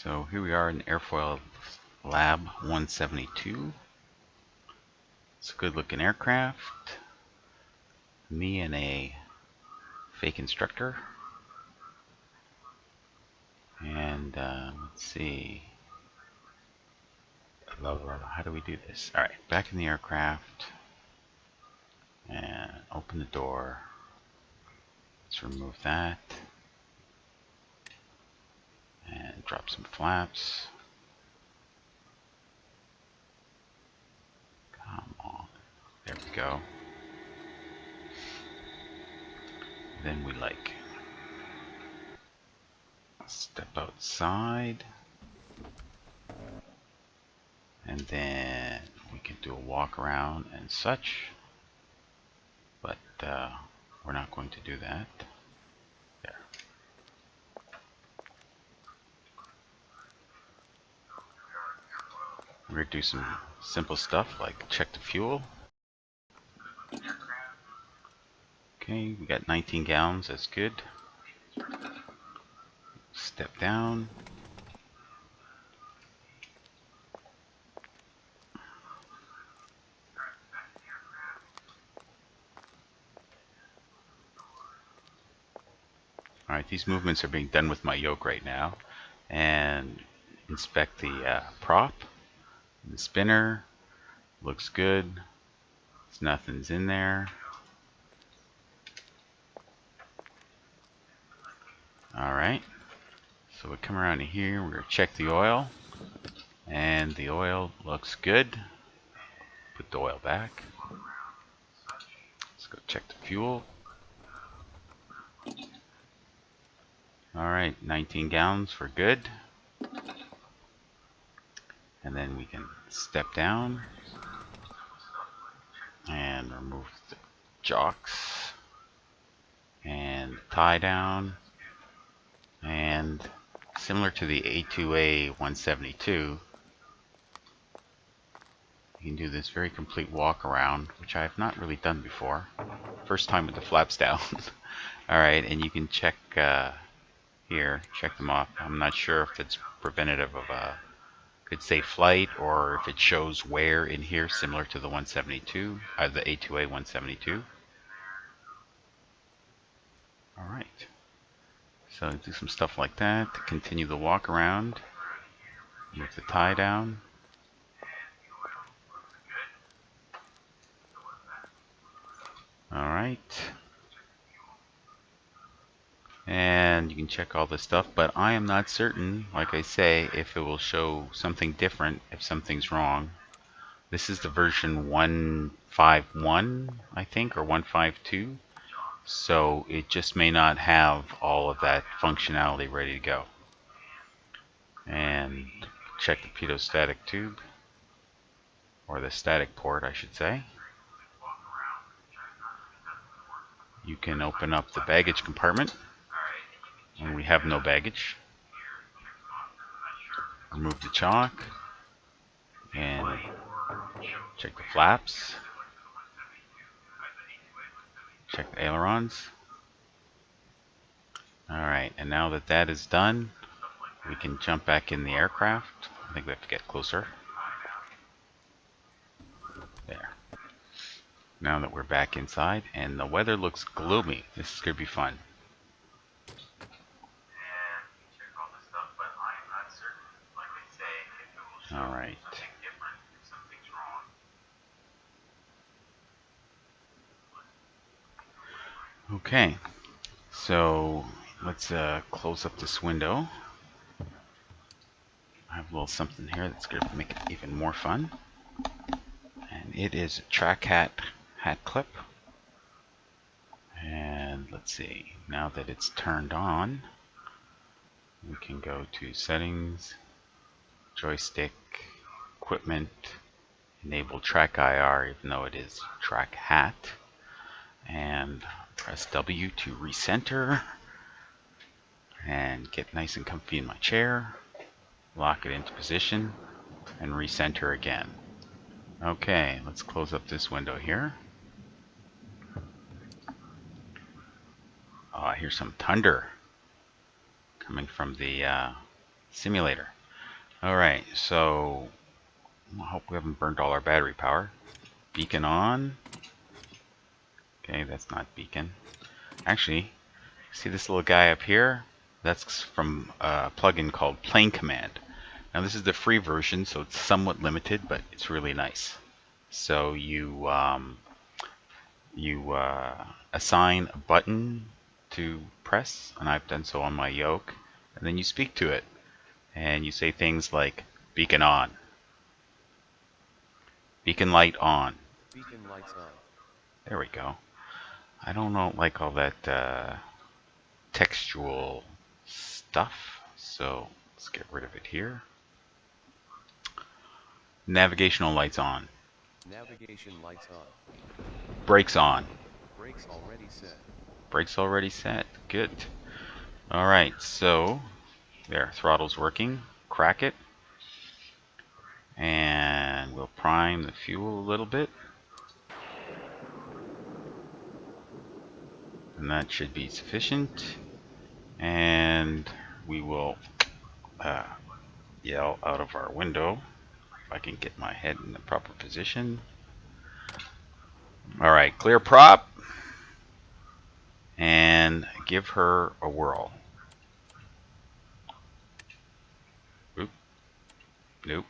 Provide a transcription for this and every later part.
So here we are in Airfoil Lab 172. It's a good looking aircraft. Me and a fake instructor. And let's see. How do we do this? Alright, back in the aircraft. And open the door. Let's remove that. And drop some flaps. Come on. There we go. Then we step outside. And then we can do a walk around and such. But we're not going to do that. There. We're going to do some simple stuff like check the fuel. Okay, we got 19 gallons, that's good. Step down. Alright, these movements are being done with my yoke right now. And inspect the prop. The spinner. Looks good. Nothing's in there. Alright. So we come around to here, we're going to check the oil. And the oil looks good. Put the oil back. Let's go check the fuel. Alright, 19 gallons, we're good. And then we can step down and remove the jocks and tie down. And similar to the A2A 172, you can do this very complete walk around, which I have not really done before. First time with the flaps down. Alright, and you can check here, check them off. I'm not sure if it's preventative of a good safe flight or if it shows wear in here, similar to the 172, the A2A 172. Alright, so do some stuff like that to continue the walk around. Move the tie down. Alright. And you can check all this stuff, but I am not certain, like I say, if it will show something different if something's wrong. This is the version 151, I think, or 152. So it just may not have all of that functionality ready to go. And check the pitot-static tube, or the static port, I should say. You can open up the baggage compartment, and we have no baggage. Remove the chock, and check the flaps. Check the ailerons. Alright, and now that that is done, we can jump back in the aircraft. I think we have to get closer. There. Now that we're back inside, and the weather looks gloomy. This is going to be fun. Alright. Okay, so let's close up this window. I have a little something here that's going to make it even more fun. And it is a track hat clip. And let's see, now that it's turned on, we can go to settings, joystick, equipment, enable track IR, even though it is track hat, and press W to recenter and get nice and comfy in my chair, lock it into position, and recenter again. Okay, let's close up this window here. Oh, I hear some thunder coming from the Simulator. Alright, so I hope we haven't burned all our battery power. Beacon on. Okay, that's not beacon. Actually, see this little guy up here? That's from a plugin called Plane Command. Now this is the free version, so it's somewhat limited, but it's really nice. So you assign a button to press, and I've done so on my yoke, and then you speak to it, and you say things like beacon on, beacon light on. Beacon lights on. There we go. I don't like all that textual stuff, so let's get rid of it here. Navigational lights on. Navigation lights on. Brakes on. Brakes already set. Brakes already set. Good. Alright, so there, throttle's working. Crack it. And we'll prime the fuel a little bit. And that should be sufficient. And we will yell out of our window if I can get my head in the proper position. Alright, clear prop. And give her a whirl. Oop. Nope.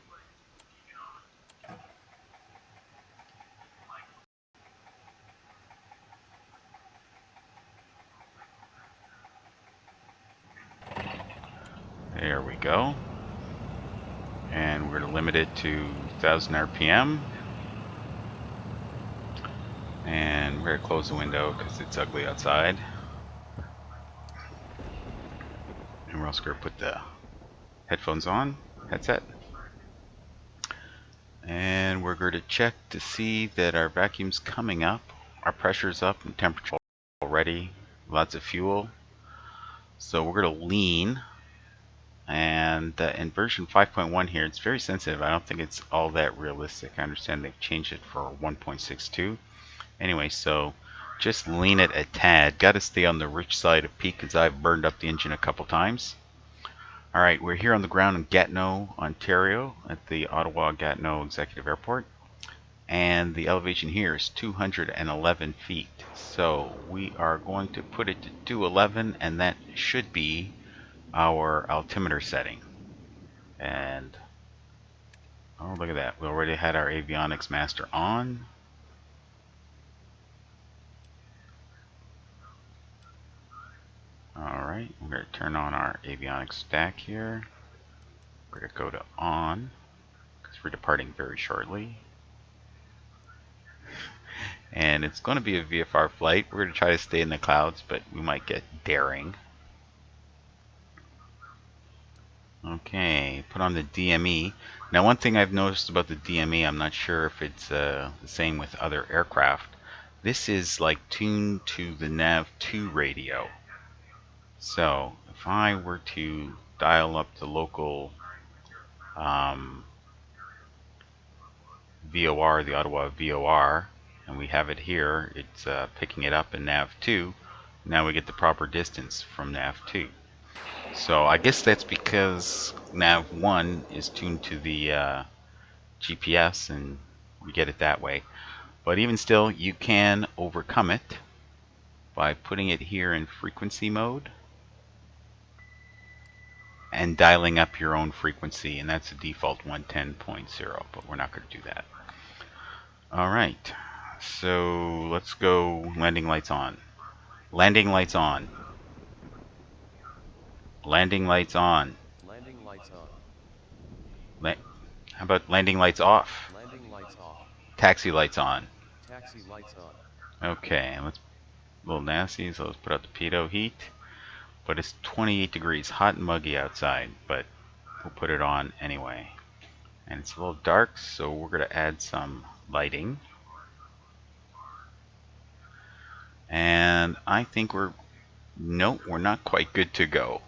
There we go. And we're going to limit it to 1000 RPM. And we're going to close the window because it's ugly outside. And we're also going to put the headphones on, headset. And we're going to check to see that our vacuum's coming up. Our pressure's up and temperature already. Lots of fuel. So we're going to lean. And in version 5.1 here, it's very sensitive. I don't think it's all that realistic. I understand they've changed it for 1.62. Anyway, so just lean it a tad. Got to stay on the rich side of peak because I've burned up the engine a couple times. Alright, we're here on the ground in Gatineau, Ontario at the Ottawa-Gatineau Executive Airport. And the elevation here is 211 feet. So we are going to put it to 211, and that should be our altimeter setting. And oh, look at that. We already had our avionics master on. Alright, we're going to turn on our avionics stack here. We're going to go to on, because we're departing very shortly. And it's going to be a VFR flight. We're going to try to stay in the clouds, but we might get daring. Okay, put on the DME. Now one thing I've noticed about the DME, I'm not sure if it's the same with other aircraft. This is like tuned to the nav2 radio. So if I were to dial up the local VOR, the Ottawa VOR, and we have it here, it's picking it up in nav2. Now we get the proper distance from nav2. So I guess that's because nav1 is tuned to the GPS and we get it that way. But even still, you can overcome it by putting it here in frequency mode and dialing up your own frequency, and that's the default 110.0, but we're not going to do that. Alright, so let's go landing lights on. Landing lights on. Landing lights on. Landing lights on. How about landing lights off? Landing lights off. Taxi lights on. Taxi lights on. Okay, let's a little nasty, so let's put out the pitot heat. But it's 28 degrees, hot and muggy outside, but we'll put it on anyway. And it's a little dark, so we're going to add some lighting. And I think we're not quite good to go.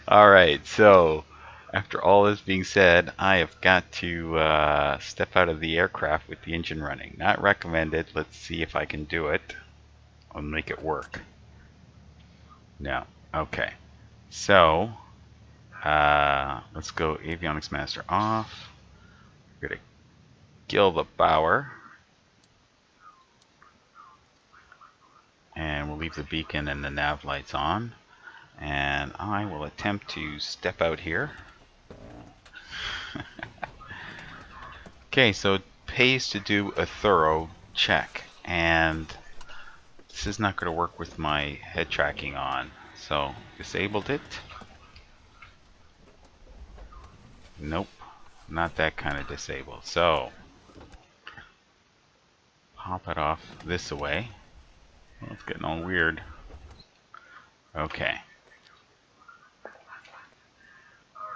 Alright, so after all this being said, I have got to step out of the aircraft with the engine running. Not recommended. Let's see if I can do it. I'll make it work. No. Okay. So Let's go Avionics Master off. We're going to kill the power. And we'll leave the beacon and the nav lights on. And I will attempt to step out here. Okay, so it pays to do a thorough check. And this is not going to work with my head tracking on. So, disabled it. Nope, not that kind of disabled. So, pop it off this way. Well, it's getting all weird. Okay.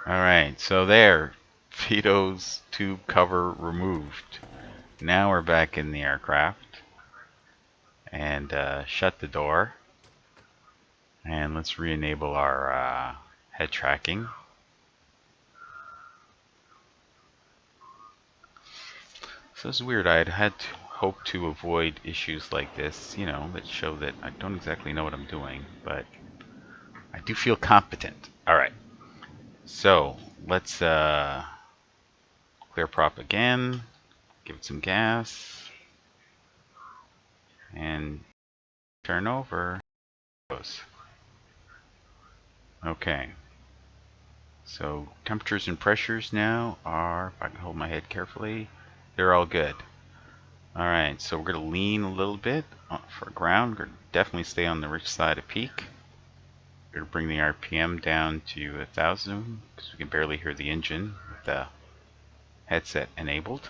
Alright, so there. Vito's tube cover removed. Now we're back in the aircraft. And shut the door. And let's re-enable our head tracking. So this is weird. I had hoped to avoid issues like this, you know, that show that I don't exactly know what I'm doing, but I do feel competent. Alright. So let's clear prop again, give it some gas, and turn over. Okay. So temperatures and pressures now are, if I can hold my head carefully, they're all good. Alright, so we're going to lean a little bit for ground. We're going to definitely stay on the rich side of peak. We're going to bring the RPM down to 1,000 because we can barely hear the engine with the headset enabled.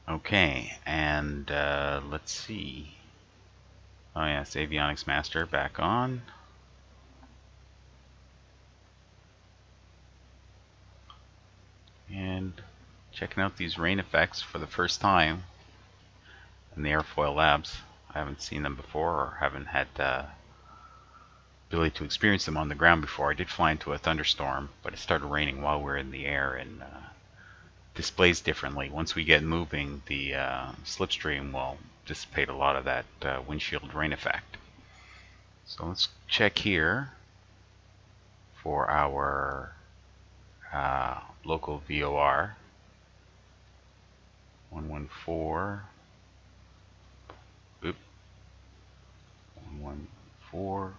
Okay, and let's see. Oh yes, Avionics Master back on. And checking out these rain effects for the first time in the Airfoil labs. I haven't seen them before or haven't had ability to experience them on the ground before. I did fly into a thunderstorm, but it started raining while we were in the air and displays differently. Once we get moving, the slipstream will dissipate a lot of that windshield rain effect. So let's check here for our local VOR. 114. Oop. 114.6.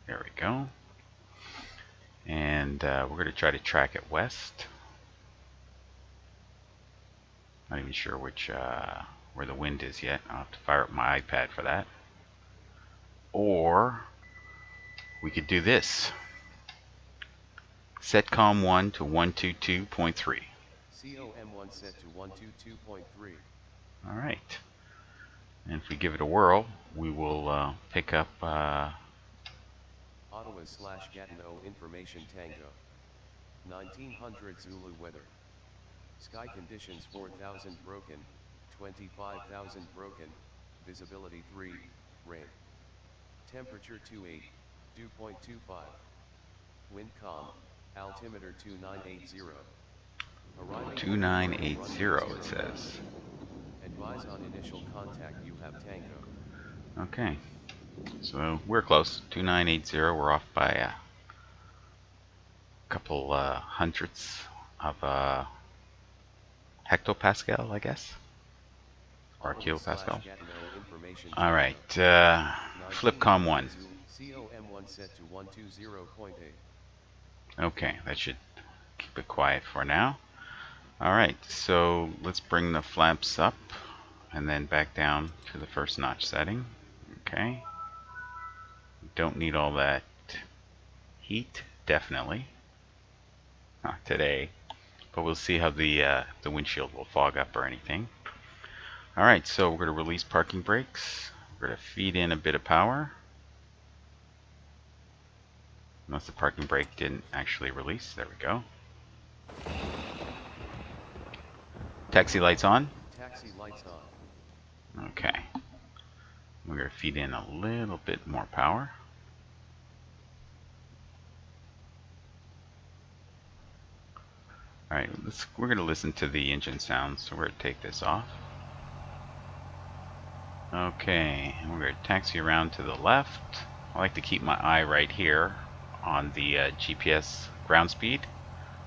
There we go. And we're going to try to track it west. Not even sure which where the wind is yet. I'll have to fire up my iPad for that. Or we could do this. Set COM1 to 122.3. COM1 set to 122.3. Alright. And if we give it a whirl, we will pick up Ottawa / Gatineau information Tango. 1900 Zulu weather. Sky conditions 4,000 broken, 25,000 broken, visibility 3, rain. Temperature 28, dew point 25. Wind calm, altimeter 2980. Arriving 2980 it says. Advise on initial contact, you have Tango. Okay. So we're close. 2980, we're off by a couple hundredths of hectopascal, I guess, or kilopascal. Alright, flip COM1. COM1 set to 120.8. Okay, that should keep it quiet for now. Alright, so let's bring the flaps up and then back down to the first notch setting. Okay. Don't need all that heat, definitely. Not today. But we'll see how the windshield will fog up or anything. Alright, so we're going to release parking brakes. We're going to feed in a bit of power. Unless the parking brake didn't actually release. There we go. Taxi lights on. Taxi lights on. Okay. We're going to feed in a little bit more power. Alright, we're going to listen to the engine sounds, so we're going to take this off. Okay, and we're going to taxi around to the left. I like to keep my eye right here on the GPS ground speed.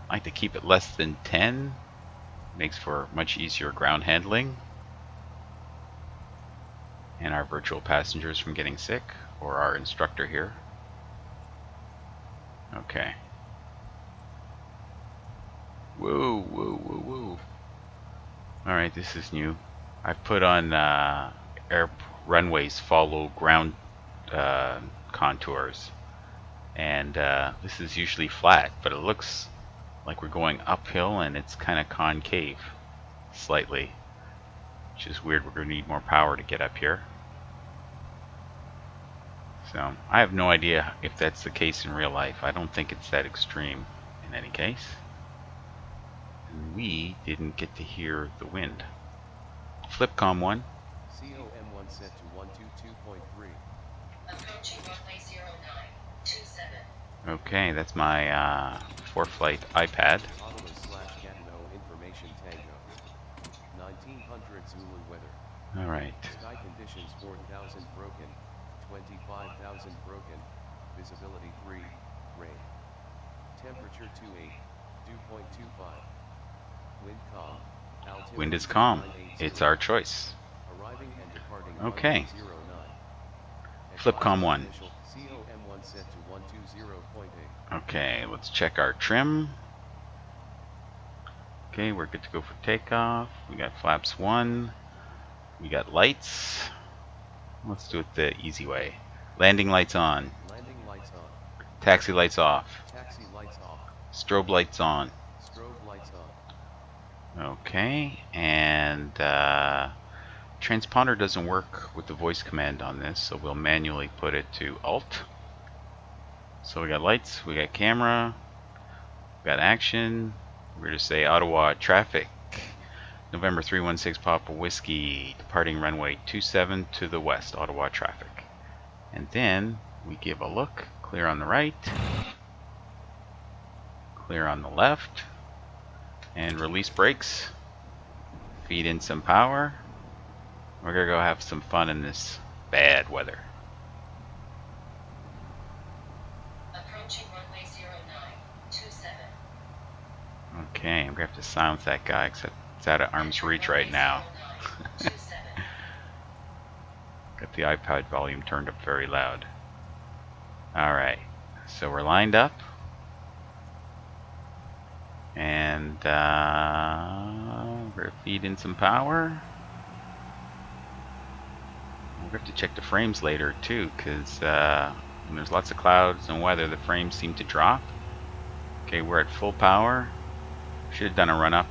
I like to keep it less than 10. Makes for much easier ground handling. And our virtual passengers from getting sick, or our instructor here. Okay. Whoa, whoa, whoa, whoa. Alright, this is new. I put on runways follow ground contours. And this is usually flat, but it looks like we're going uphill and it's kind of concave slightly. Which is weird, we're going to need more power to get up here. So, I have no idea if that's the case in real life. I don't think it's that extreme in any case. And we didn't get to hear the wind. Flipcom 1. COM1 set to 122.3. Approaching runway 0927. Okay, that's my for-flight iPad. Autolus/Gatineau information Tango. 1900 Zulu weather. Alright. Sky conditions 4,000 broken, 25,000 broken, visibility 3, rain. Temperature 28, dew point 25. Wind calm, altitude Wind is calm. 980. It's our choice. Arriving and departing Okay. 109. Flipcom 1. COM1 set to 120.8. Okay, let's check our trim. Okay, we're good to go for takeoff. We got flaps 1. We got lights. Let's do it the easy way. Landing lights on. Landing lights on. Taxi lights off. Taxi lights off. Strobe lights on. Strobe lights on. Okay, and transponder doesn't work with the voice command on this, so we'll manually put it to Alt. So we got lights, we got camera, we got action. We're going to say Ottawa traffic. November 316 Papa Whiskey, departing runway 27 to the west, Ottawa traffic. And then we give a look, clear on the right, clear on the left, and release brakes, feed in some power. We're going to go have some fun in this bad weather. Approaching runway 0927. Okay, I'm going to have to silence that guy, except it's out of arm's reach right now. Got the iPad volume turned up very loud. Alright, so we're lined up. And we're going to feed in some power. We're going to have to check the frames later too, because when there's lots of clouds and weather, the frames seem to drop. Okay, we're at full power. Should have done a run up.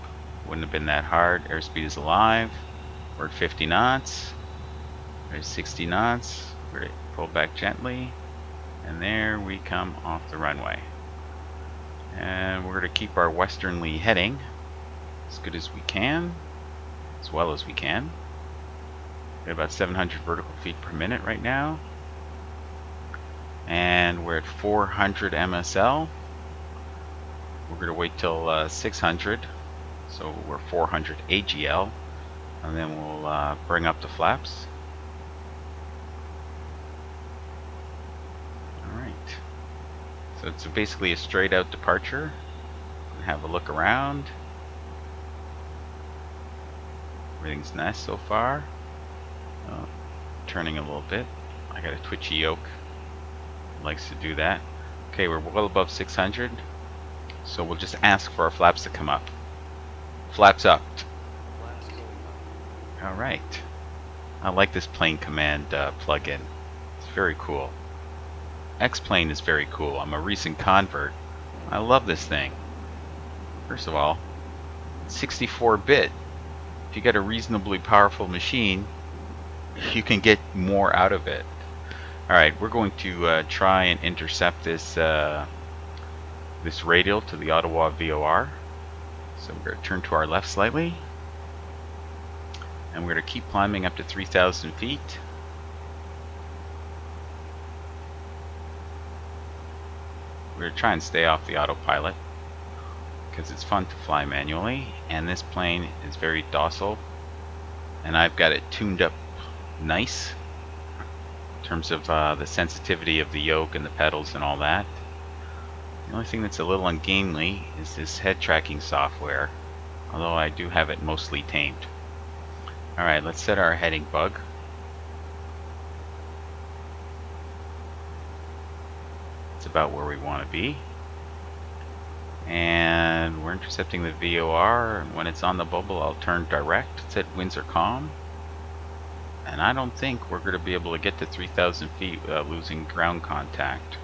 Wouldn't have been that hard. Airspeed is alive. We're at 50 knots. There's 60 knots. We're going to pull back gently. And there we come off the runway. And we're going to keep our westernly heading as good as we can, as well as we can. We're at about 700 vertical feet per minute right now. And we're at 400 MSL. We're going to wait till 600. So we're 400 AGL, and then we'll bring up the flaps. Alright, so it's basically a straight out departure. Have a look around. Everything's nice so far. Turning a little bit. I got a twitchy yoke. Likes to do that. Okay, we're well above 600, so we'll just ask for our flaps to come up. Flaps up. Alright. I like this plane command plugin. It's very cool. X-Plane is very cool. I'm a recent convert. I love this thing. First of all, 64-bit. If you got a reasonably powerful machine, you can get more out of it. Alright, we're going to try and intercept this this radial to the Ottawa VOR. So we're going to turn to our left slightly, and we're going to keep climbing up to 3,000 feet. We're going to try and stay off the autopilot. because it's fun to fly manually, and this plane is very docile, and I've got it tuned up nice in terms of the sensitivity of the yoke and the pedals and all that. The only thing that's a little ungainly is this head tracking software, although I do have it mostly tamed. Alright, let's set our heading bug. It's about where we want to be. And we're intercepting the VOR, and when it's on the bubble I'll turn direct. It said winds are calm. And I don't think we're going to be able to get to 3,000 feet without losing ground contact.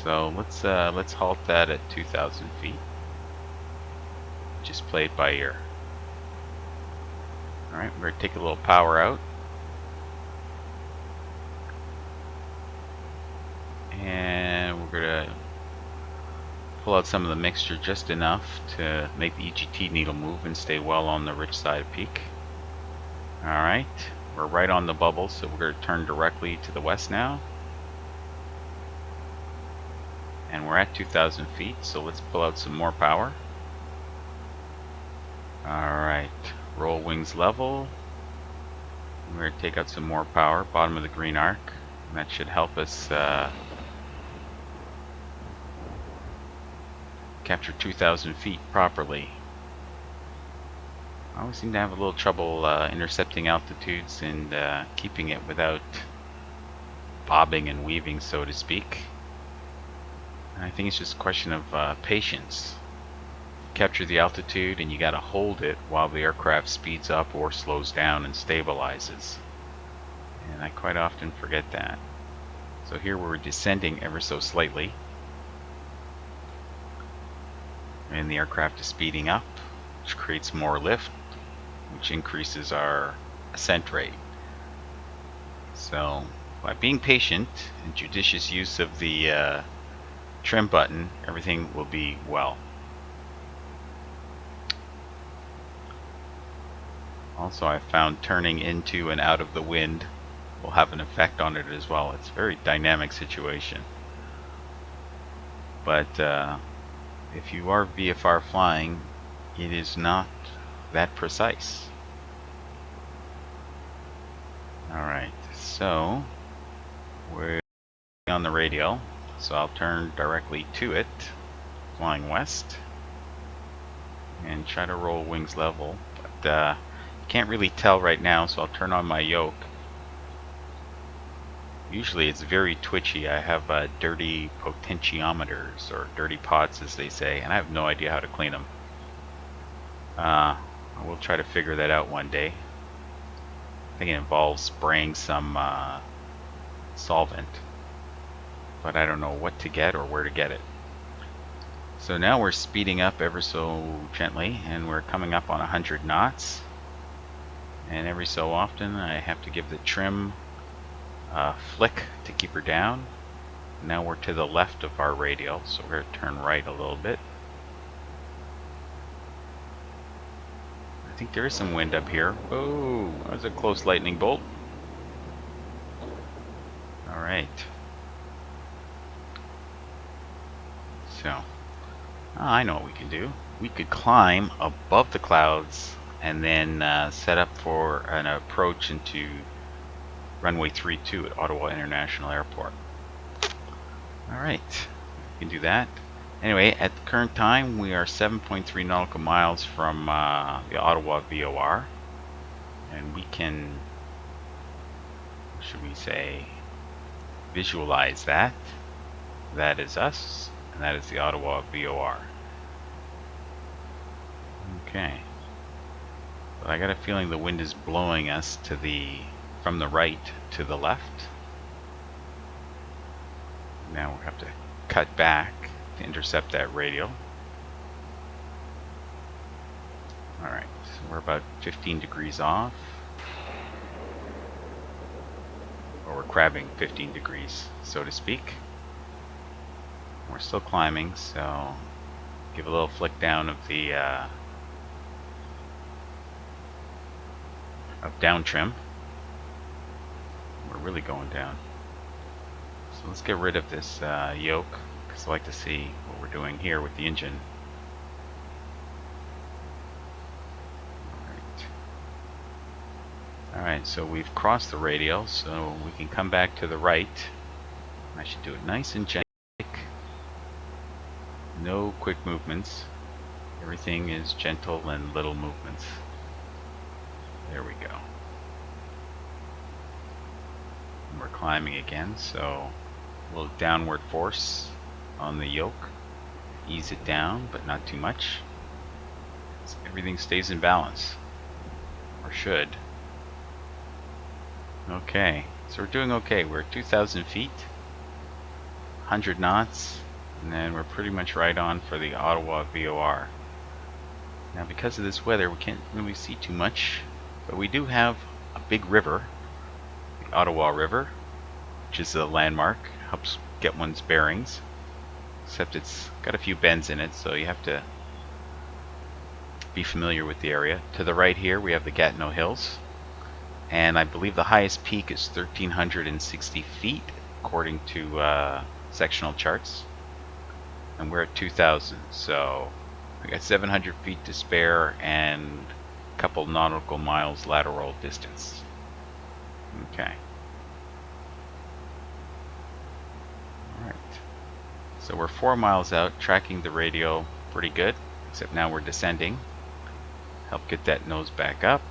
So let's halt that at 2,000 feet. Just play it by ear. Alright, we're going to take a little power out. And we're going to pull out some of the mixture just enough to make the EGT needle move and stay well on the rich side of peak. Alright, we're right on the bubble, so we're going to turn directly to the west now. And we're at 2,000 feet, so let's pull out some more power. Alright, roll wings level. We're going to take out some more power, bottom of the green arc. And that should help us capture 2,000 feet properly. I always seem to have a little trouble intercepting altitudes and keeping it without bobbing and weaving, so to speak. And I think it's just a question of patience. Capture the altitude and you gotta hold it while the aircraft speeds up or slows down and stabilizes. And I quite often forget that. So here we're descending ever so slightly. And the aircraft is speeding up, which creates more lift, which increases our ascent rate. So by being patient and judicious use of the trim button, everything will be well. Also, I found turning into and out of the wind will have an effect on it as well. It's a very dynamic situation. But if you are VFR flying, it is not that precise. Alright, so we're on the radial, so I'll turn directly to it, flying west, and try to roll wings level, but can't really tell right now, so I'll turn on my yoke. Usually it's very twitchy. I have dirty potentiometers, or dirty pots as they say, and I have no idea how to clean them. I will try to figure that out one day. I think it involves spraying some solvent, but I don't know what to get or where to get it. So now we're speeding up ever so gently, and we're coming up on 100 knots. And every so often I have to give the trim a flick to keep her down. Now we're to the left of our radial, so we're going to turn right a little bit. I think there is some wind up here. Oh, that was a close lightning bolt. Alright. So, I know what we can do. We could climb above the clouds and then set up for an approach into runway 32 at Ottawa International Airport. Alright, we can do that. Anyway, at the current time we are 7.3 nautical miles from the Ottawa VOR, and we can, should we say, visualize that. That is us, and that is the Ottawa VOR. Okay. But I got a feeling the wind is blowing us to from the right to the left. Now we'll have to cut back to intercept that radial. Alright, so we're about 15 degrees off. Or we're crabbing 15 degrees, so to speak. We're still climbing, so give a little flick down of the down trim. We're really going down. So let's get rid of this yoke, because I like to see what we're doing here with the engine. Alright, so we've crossed the radial, so we can come back to the right. I should do it nice and gentle. No quick movements. Everything is gentle and little movements. There we go. And we're climbing again, so a little downward force on the yoke. Ease it down, but not too much. So everything stays in balance. Or should. Okay, so we're doing okay. We're at 2,000 feet, 100 knots, and then we're pretty much right on for the Ottawa VOR. Now because of this weather, we can't really see too much, but we do have a big river, the Ottawa River, which is a landmark, helps get one's bearings, except it's got a few bends in it, so you have to be familiar with the area. To the right here, we have the Gatineau Hills. And I believe the highest peak is 1,360 feet, according to sectional charts. And we're at 2,000, so we got 700 feet to spare and a couple nautical miles lateral distance. Okay. Alright. So we're 4 miles out, tracking the radial pretty good, except now we're descending. Help get that nose back up.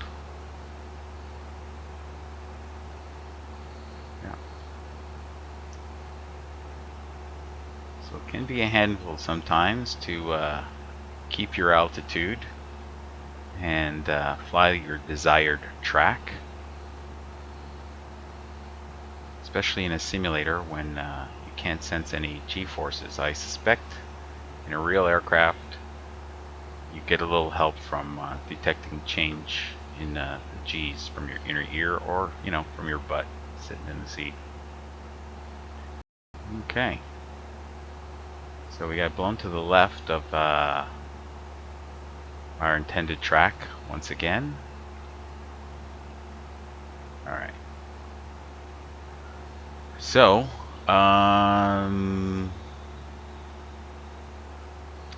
So it can be a handful sometimes to keep your altitude and fly your desired track, especially in a simulator when you can't sense any G-forces. I suspect in a real aircraft you get a little help from detecting change in G's from your inner ear or, you know, from your butt sitting in the seat. Okay. So we got blown to the left of our intended track once again. Alright. So,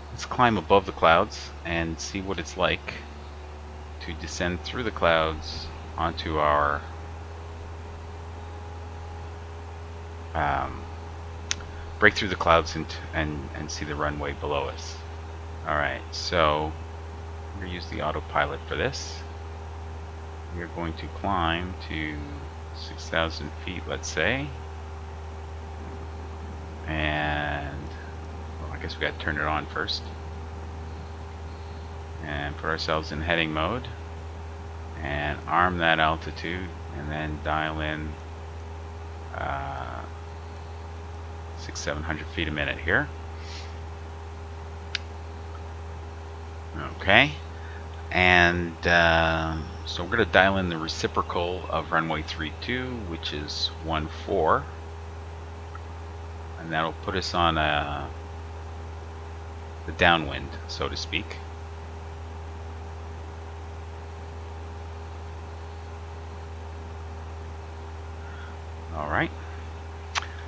let's climb above the clouds and see what it's like to descend through the clouds onto our break through the clouds and see the runway below us. Alright, so I'm going to use the autopilot for this. We are going to climb to 6,000 feet, let's say. And, well, I guess we got to turn it on first. And put ourselves in heading mode. And arm that altitude. And then dial in 600-700 feet a minute here. Okay, and so we're going to dial in the reciprocal of runway 32, which is 14, and that'll put us on the downwind, so to speak. All right.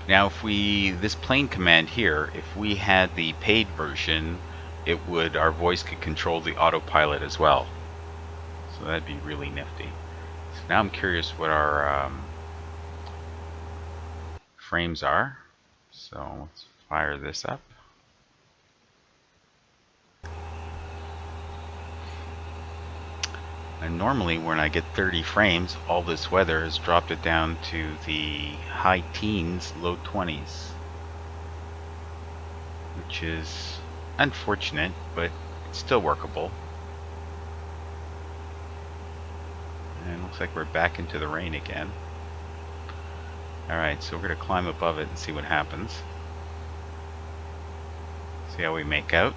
Now if this plane command here, if we had the paid version, our voice could control the autopilot as well. So that'd be really nifty. So now I'm curious what our frames are. So let's fire this up. And normally when I get 30 frames, all this weather has dropped it down to the high teens, low 20s. Which is unfortunate, but it's still workable. And it looks like we're back into the rain again. Alright, so we're going to climb above it and see what happens. See how we make out.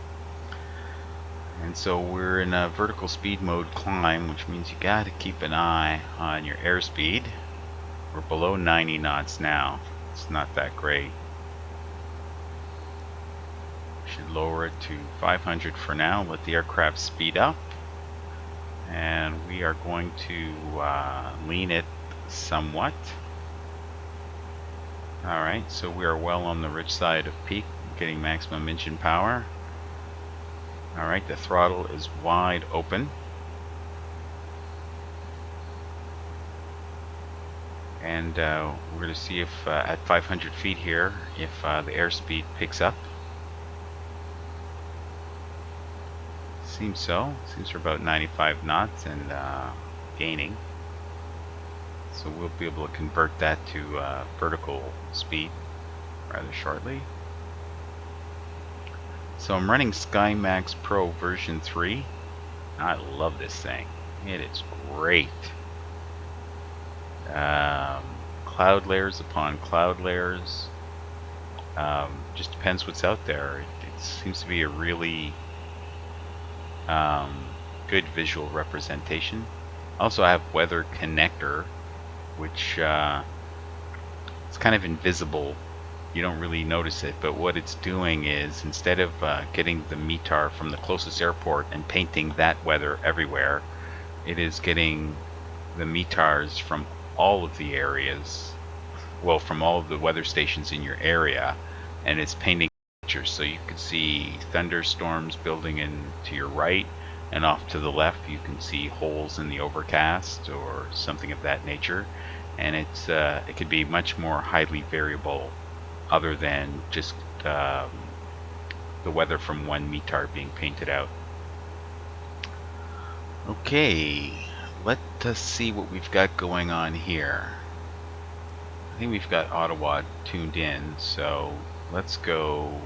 And so we're in a vertical speed mode climb, which means you got to keep an eye on your airspeed. We're below 90 knots now. It's not that great. Should lower it to 500 for now, let the aircraft speed up, and we are going to lean it somewhat. Alright, so we are well on the rich side of peak, getting maximum engine power. Alright, the throttle is wide open. and we're going to see if at 500 feet here if the airspeed picks up. Seems so. Seems for about 95 knots and gaining. So we'll be able to convert that to vertical speed rather shortly. So I'm running SkyMaxx Pro version 3. I love this thing. It is great. Cloud layers upon cloud layers. Just depends what's out there. It seems to be a really good visual representation. Also, I have weather connector, which it's kind of invisible. You don't really notice it, but what it's doing is instead of getting the METAR from the closest airport and painting that weather everywhere, it is getting the METARs from all of the areas, well, from all of the weather stations in your area, and it's painting pictures. So you can see thunderstorms building in to your right, and off to the left you can see holes in the overcast or something of that nature. And it's it could be much more highly variable other than just the weather from one METAR being painted out. Okay, let us see what we've got going on here. I think we've got Ottawa tuned in, so let's go.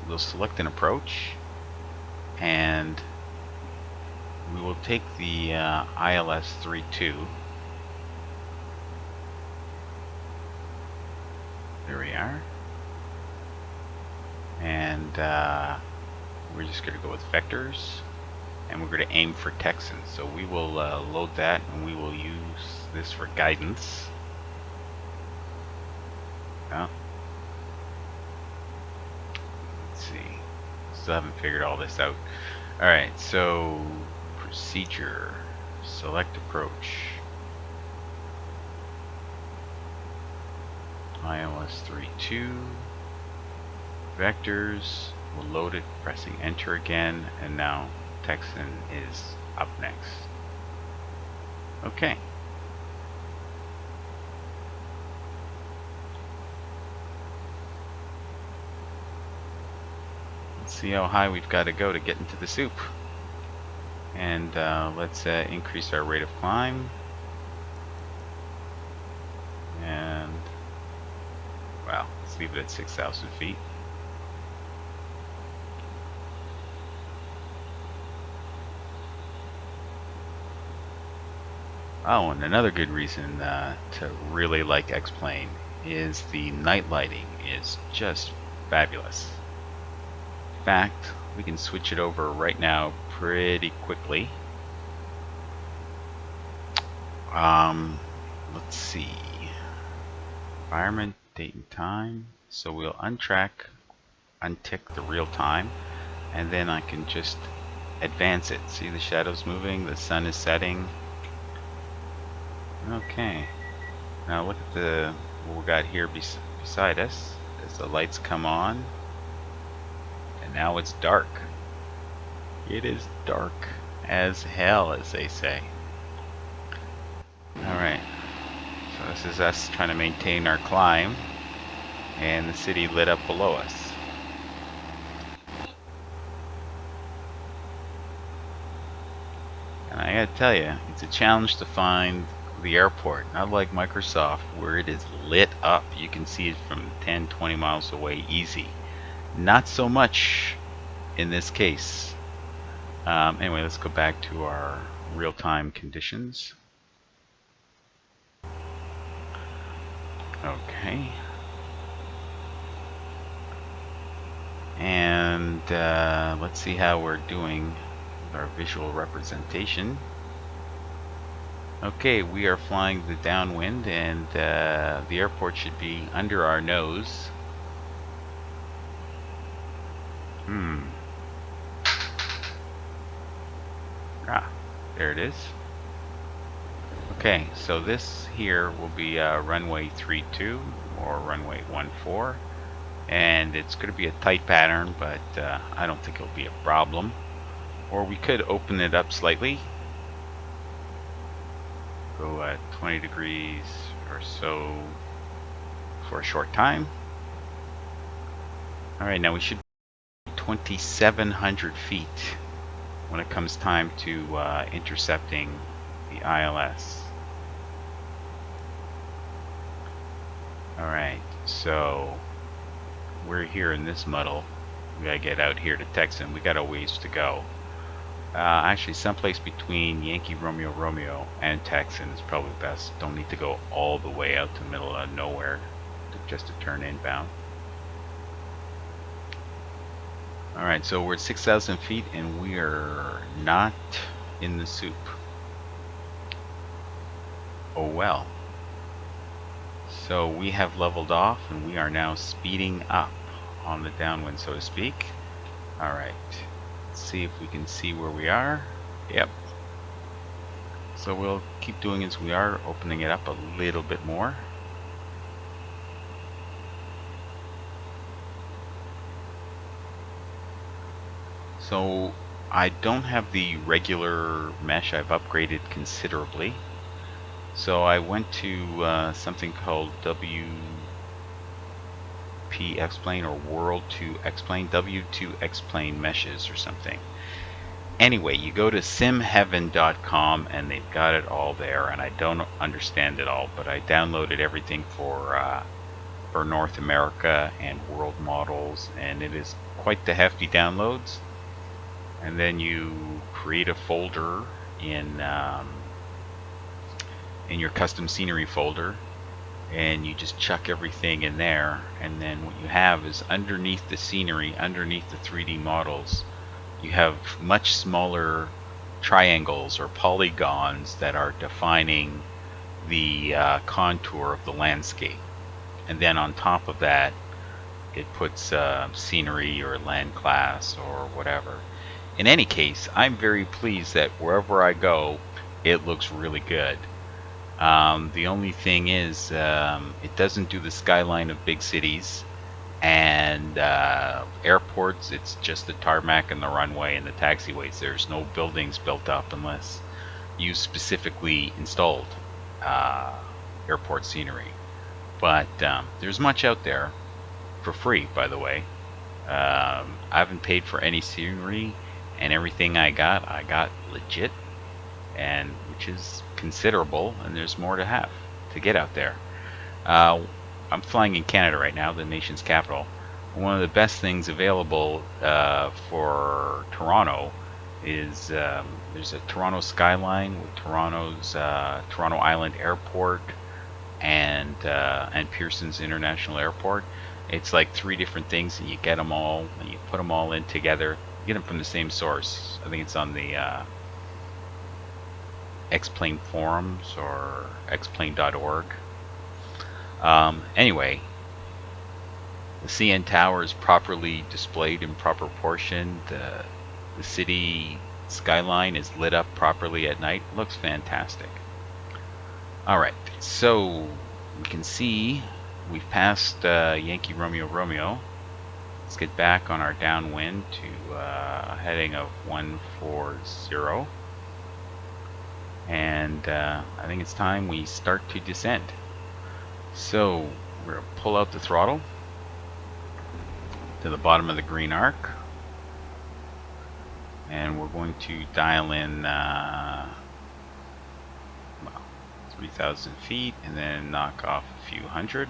We'll select an approach, and we will take the ILS 32. There we are. And we're just going to go with vectors, and we're going to aim for Texans. So we will load that, and we will use this for guidance. Oh. Let's see. Still haven't figured all this out. Alright, so procedure. Select approach. ILS 32. Vectors. We'll load it, pressing enter again, and now Texan is up next. Okay. Let's see how high we've got to go to get into the soup. And let's increase our rate of climb. And, well, let's leave it at 6,000 feet. Oh, and another good reason to really like X-Plane is the night lighting is just fabulous. In fact, we can switch it over right now pretty quickly. Let's see. Environment, date and time. So we'll untick the real time, and then I can just advance it. See the shadows moving, the sun is setting. Okay, now look at what we got here beside us as the lights come on, and now it's dark. It is dark as hell, as they say. Alright, so this is us trying to maintain our climb, and the city lit up below us. And I gotta tell you, it's a challenge to find the airport, not like Microsoft where it is lit up. You can see it from 10-20 miles away easy. Not so much in this case. Anyway, let's go back to our real-time conditions. Okay. And let's see how we're doing with our visual representation. Okay, we are flying the downwind, and the airport should be under our nose. There it is. Okay, so this here will be runway 32 or runway 14, and it's going to be a tight pattern, but I don't think it'll be a problem. Or we could open it up slightly. go at 20 degrees or so for a short time. Alright, now we should be 2,700 feet when it comes time to intercepting the ILS. Alright, so we're here in this muddle. We gotta get out here to Texan. We got a ways to go. Actually, someplace between Yankee Romeo Romeo and Texan is probably best. Don't need to go all the way out to the middle of nowhere just to turn inbound. Alright, so we're at 6,000 feet and we are not in the soup. Oh well. So we have leveled off and we are now speeding up on the downwind, so to speak. Alright, let's see if we can see where we are. Yep. So we'll keep doing as we are, opening it up a little bit more. So I don't have the regular mesh. I've upgraded considerably. So I went to something called WP X-Plane or World 2 X-Plane, W2 X-Plane meshes or something. Anyway, you go to simheaven.com and they've got it all there, and I don't understand it all, but I downloaded everything for North America and world models, and it is quite the hefty downloads. And then you create a folder in your custom scenery folder, and you just chuck everything in there, and then what you have is underneath the scenery, underneath the 3D models, you have much smaller triangles or polygons that are defining the contour of the landscape. And then on top of that, it puts scenery or land class or whatever. In any case, I'm very pleased that wherever I go, it looks really good. The only thing is, it doesn't do the skyline of big cities, and airports, it's just the tarmac and the runway and the taxiways. There's no buildings built up unless you specifically installed airport scenery. But there's much out there for free, by the way. I haven't paid for any scenery, and everything I got legit, and which is considerable, and there's more to have to get out there. I'm flying in Canada right now, the nation's capital. One of the best things available for Toronto is there's a Toronto skyline with Toronto's Toronto Island Airport and Pearson's International Airport. It's like 3 different things, and you get them all, and you put them all in together. You get them from the same source. I think it's on the X-Plane forums or xplane.org. Anyway, the CN Tower is properly displayed in proper proportion. The city skyline is lit up properly at night. Looks fantastic. Alright, so we can see we've passed Yankee Romeo Romeo. Let's get back on our downwind to a heading of 140. And I think it's time we start to descend. So we're going to pull out the throttle to the bottom of the green arc, and we're going to dial in 3,000 feet and then knock off a few hundred.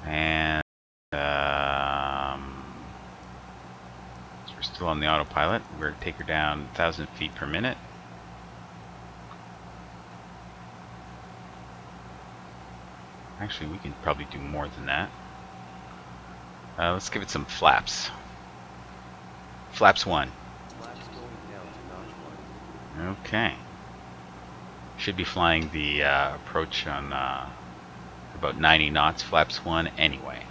And so we're still on the autopilot. We're going to take her down 1,000 feet per minute. Actually, we can probably do more than that. Let's give it some flaps. Flaps 1. Flaps going down to notch 1. Okay. Should be flying the approach on about 90 knots, flaps 1 anyway.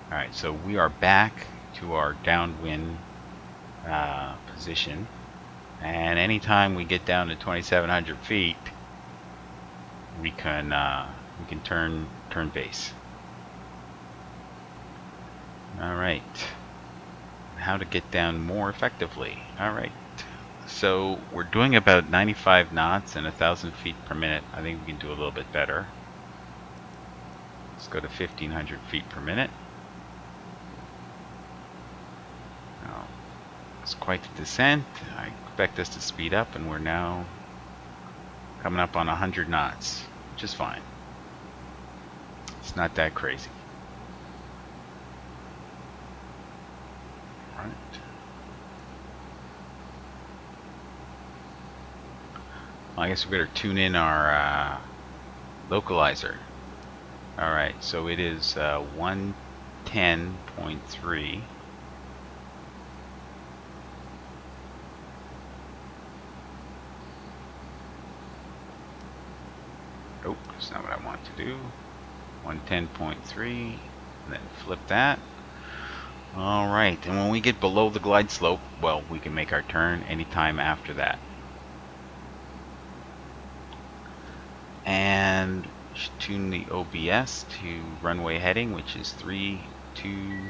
Alright, so we are back to our downwind position. And anytime we get down to 2,700 feet, we can turn base. Alright. How to get down more effectively. Alright. So we're doing about 95 knots and 1,000 feet per minute. I think we can do a little bit better. Let's go to 1,500 feet per minute. Now, it's quite the descent. I expect us to speed up, and we're now coming up on 100 knots, which is fine. It's not that crazy. Right. Well, I guess we better tune in our localizer. Alright, so it is 110.3. Oh, that's not what I want to do. 110.3, and then flip that. Alright, and when we get below the glide slope, well, we can make our turn anytime after that. And tune the OBS to runway heading, which is 320.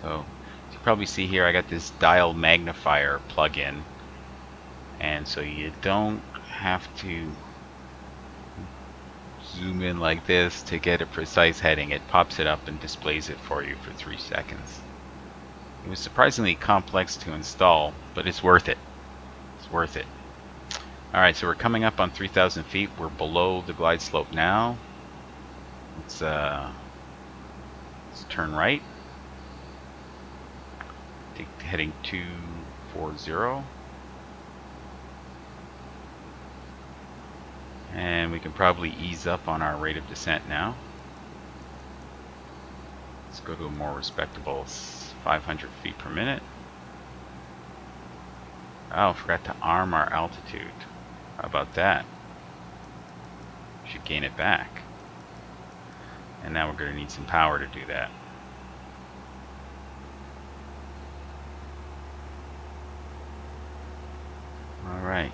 So, as you probably see here, I got this dial magnifier plug-in, and so you don't have to zoom in like this to get a precise heading. It pops it up and displays it for you for 3 seconds. It was surprisingly complex to install, but it's worth it. It's worth it. Alright, so we're coming up on 3,000 feet. We're below the glide slope now. Let's turn right. Take heading 240. And we can probably ease up on our rate of descent now. Let's go to a more respectable 500 feet per minute. Oh, forgot to arm our altitude. How about that? Should gain it back. And now we're going to need some power to do that. Alright.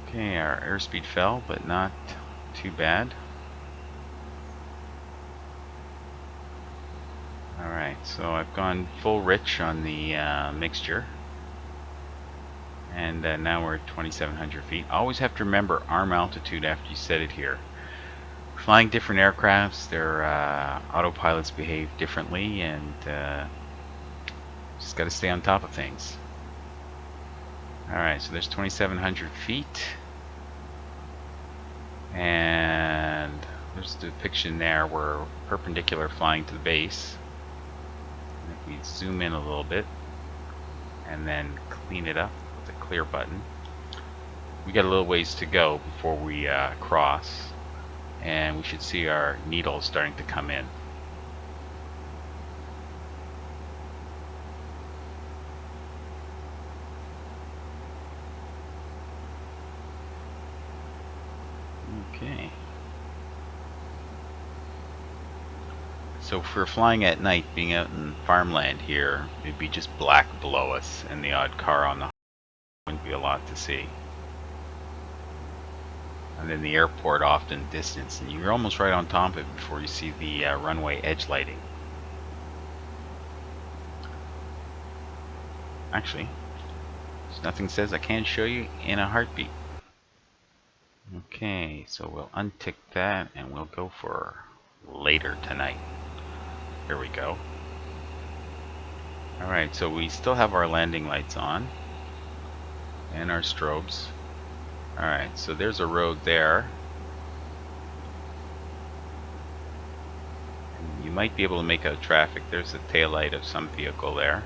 Okay, our airspeed fell, but not too bad. Alright, so I've gone full rich on the mixture. And now we're at 2,700 feet. Always have to remember arm altitude after you set it here. Flying different aircrafts, their autopilots behave differently, and just got to stay on top of things. Alright, so there's 2,700 feet. And there's the depiction there. We're perpendicular flying to the base. And if we zoom in a little bit and then clean it up with the clear button, we got a little ways to go before we cross, and we should see our needle starting to come in. Okay. So if we're flying at night, being out in farmland here, it'd be just black below us, and the odd car on the highway wouldn't be a lot to see. And then the airport off in the distance, and you're almost right on top of it before you see the runway edge lighting. Actually, there's nothing says I can't show you in a heartbeat. Okay, so we'll untick that and we'll go for later tonight. Here we go. Alright, so we still have our landing lights on and our strobes. Alright, so there's a road there. And you might be able to make out traffic. There's the taillight of some vehicle there.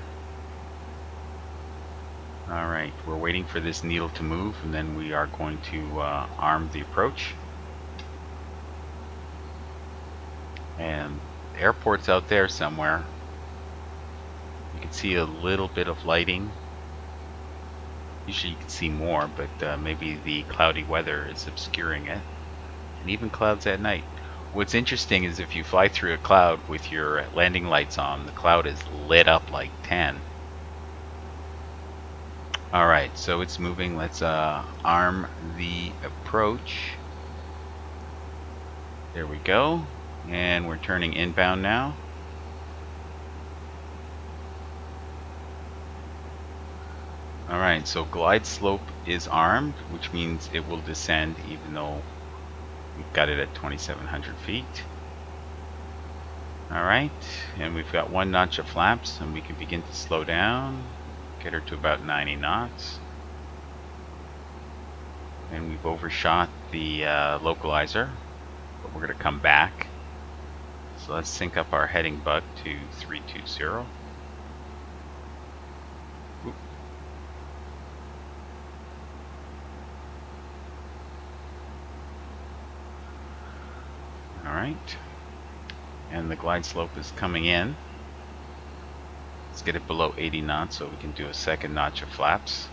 Alright, we're waiting for this needle to move, and then we are going to arm the approach. And the airport's out there somewhere. You can see a little bit of lighting. Usually you can see more, but maybe the cloudy weather is obscuring it. And even clouds at night. What's interesting is if you fly through a cloud with your landing lights on, the cloud is lit up like 10. Alright, so it's moving. Let's arm the approach. There we go. And we're turning inbound now. Alright, so glide slope is armed, which means it will descend even though we've got it at 2,700 feet. Alright, and we've got 1 notch of flaps, and we can begin to slow down, get her to about 90 knots. And we've overshot the localizer, but we're going to come back. So let's sync up our heading bug to 320. Oop. Alright, and the glide slope is coming in. Let's get it below 80 knots so we can do a second notch of flaps.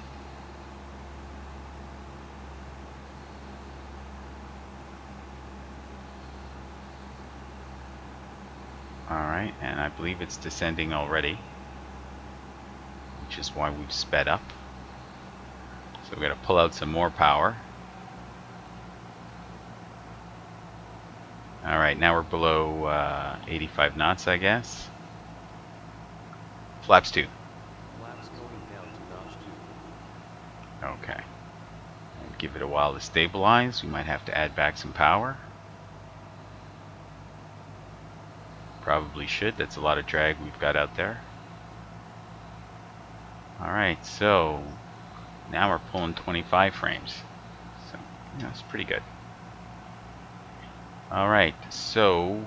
Alright, and I believe it's descending already, which is why we've sped up. So we're going to pull out some more power. Alright, now we're below 85 knots, I guess. Flaps 2. Flaps going down to notch 2. Okay. And give it a while to stabilize. We might have to add back some power. Probably should. That's a lot of drag we've got out there. Alright, so now we're pulling 25 frames. So, yeah, it's pretty good. Alright, so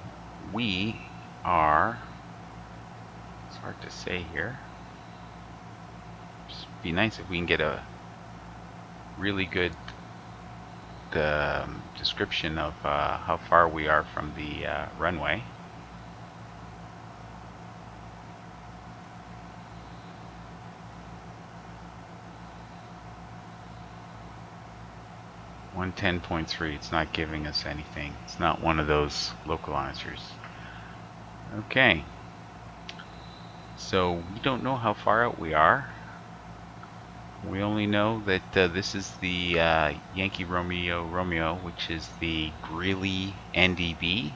we are, it's hard to say here. Just be nice if we can get a really good description of how far we are from the runway. .3. It's not giving us anything. It's not one of those localizers. Okay. So we don't know how far out we are. We only know that this is the Yankee Romeo Romeo, which is the Greeley NDB,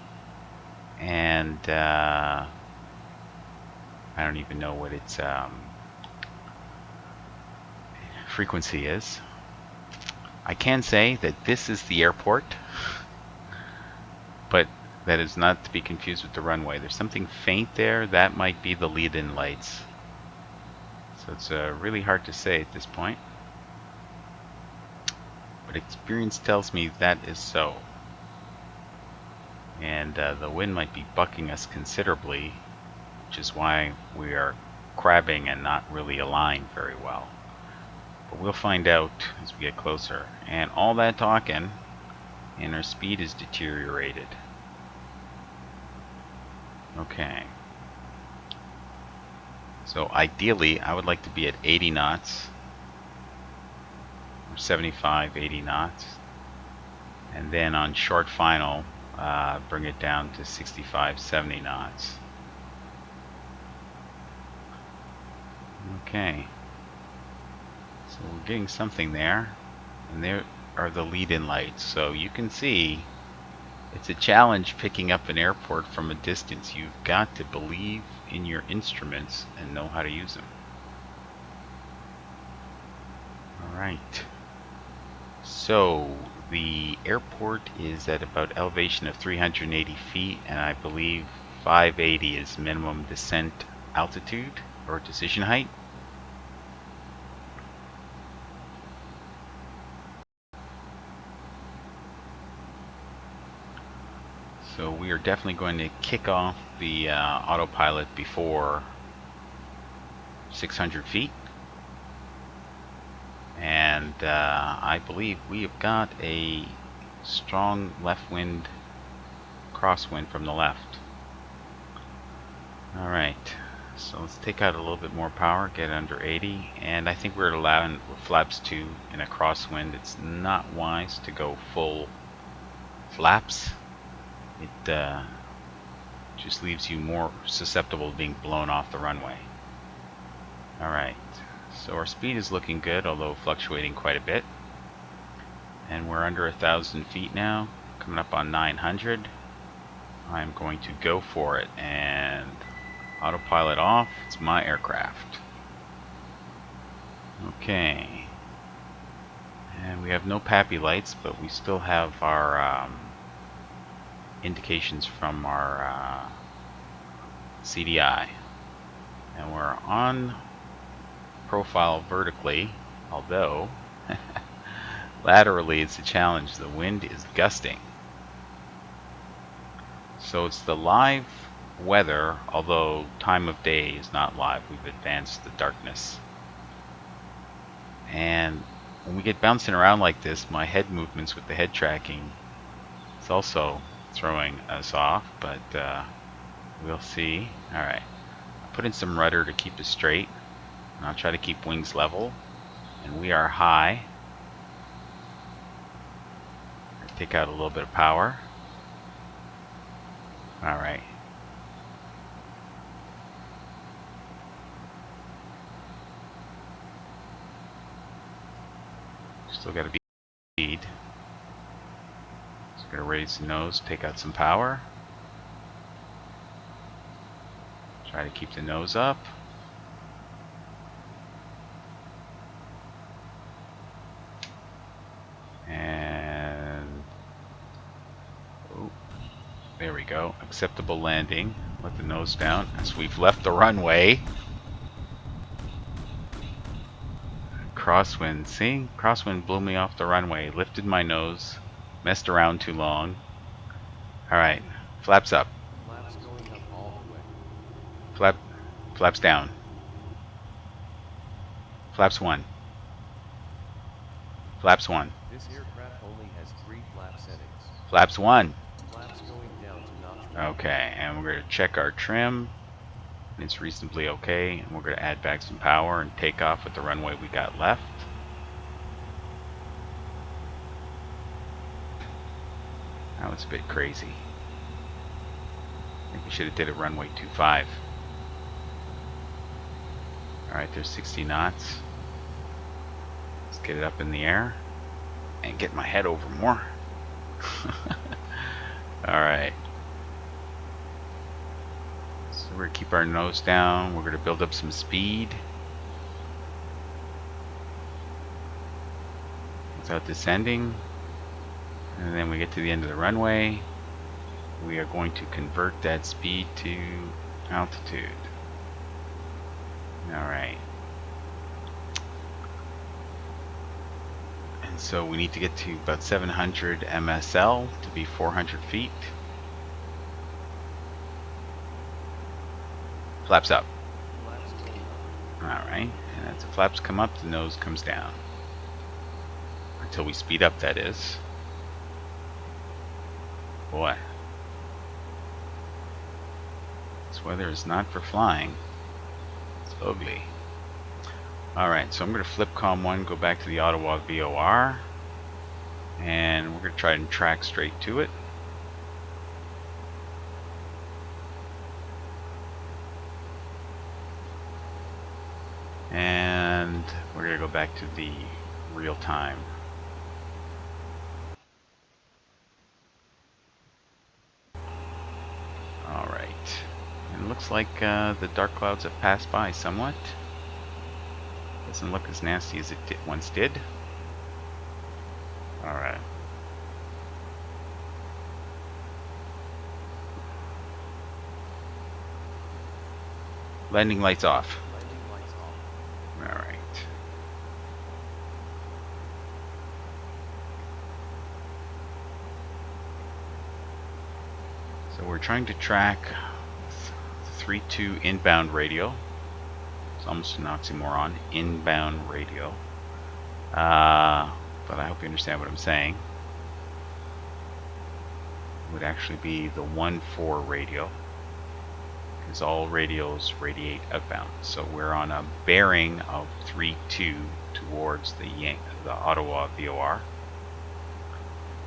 and I don't even know what its frequency is. I can say that this is the airport, but that is not to be confused with the runway. There's something faint there. That might be the lead-in lights. So it's really hard to say at this point. But experience tells me that is so. And the wind might be bucking us considerably, which is why we are crabbing and not really aligned very well. But we'll find out as we get closer. And all that talking, and our speed is deteriorated. Okay. So ideally, I would like to be at 80 knots, or 75, 80 knots. And then on short final, bring it down to 65, 70 knots. Okay. So we're getting something there, and there are the lead-in lights. So you can see it's a challenge picking up an airport from a distance. You've got to believe in your instruments and know how to use them. Alright. So the airport is at about elevation of 380 feet, and I believe 580 is minimum descent altitude or decision height. So we are definitely going to kick off the autopilot before 600 feet. And I believe we have got a strong left wind, crosswind from the left. Alright, so let's take out a little bit more power, get it under 80. And I think we're allowing flaps 2 in a crosswind. It's not wise to go full flaps. It just leaves you more susceptible to being blown off the runway. Alright, so our speed is looking good, although fluctuating quite a bit. And we're under 1,000 feet now, coming up on 900. I'm going to go for it and autopilot off. It's my aircraft. Okay. And we have no PAPI lights, but we still have our indications from our CDI. And we're on profile vertically, although laterally it's a challenge. The wind is gusting. So it's the live weather, although time of day is not live. We've advanced the darkness. And when we get bouncing around like this, my head movements with the head tracking is also throwing us off, but we'll see. Alright, I'll put in some rudder to keep us straight, and I'll try to keep wings level, and we are high. Take out a little bit of power. Alright. Still got to be speed. Just gonna raise the nose, take out some power. Try to keep the nose up. And oh, there we go. Acceptable landing. Let the nose down as we've left the runway. Crosswind. See? Crosswind blew me off the runway. Lifted my nose. Messed around too long. Alright. Flaps up. Flaps going up all the way. Flaps down. Flaps 1. Flaps 1. This aircraft only has 3 flap settings. Flaps 1. Flaps going down to notch 1. Okay, and we're going to check our trim. It's reasonably okay, and we're going to add back some power and take off with the runway we got left. That was a bit crazy. I think we should have did a runway 25. Alright, there's 60 knots. Let's get it up in the air and get my head over more. Alright. So we're going to keep our nose down. We're going to build up some speed without descending. And then we get to the end of the runway. We are going to convert that speed to altitude. Alright. And so we need to get to about 700 MSL to be 400 feet. Flaps up. Flaps going up. Alright. And as the flaps come up, the nose comes down. Until we speed up, that is. Boy. This weather is not for flying. It's ugly. Alright, so I'm going to flip COM 1, go back to the Ottawa VOR. And we're going to try and track straight to it. And we're going to go back to the real time. Alright. And it looks like the dark clouds have passed by somewhat. Doesn't look as nasty as it once did. Alright. Landing lights off. Landing lights off. Alright. So we're trying to track 3.2 inbound radio. It's almost an oxymoron. Inbound radio. But I hope you understand what I'm saying. It would actually be the 1.4 radio, because all radios radiate outbound. So we're on a bearing of 3.2 towards the Ottawa VOR.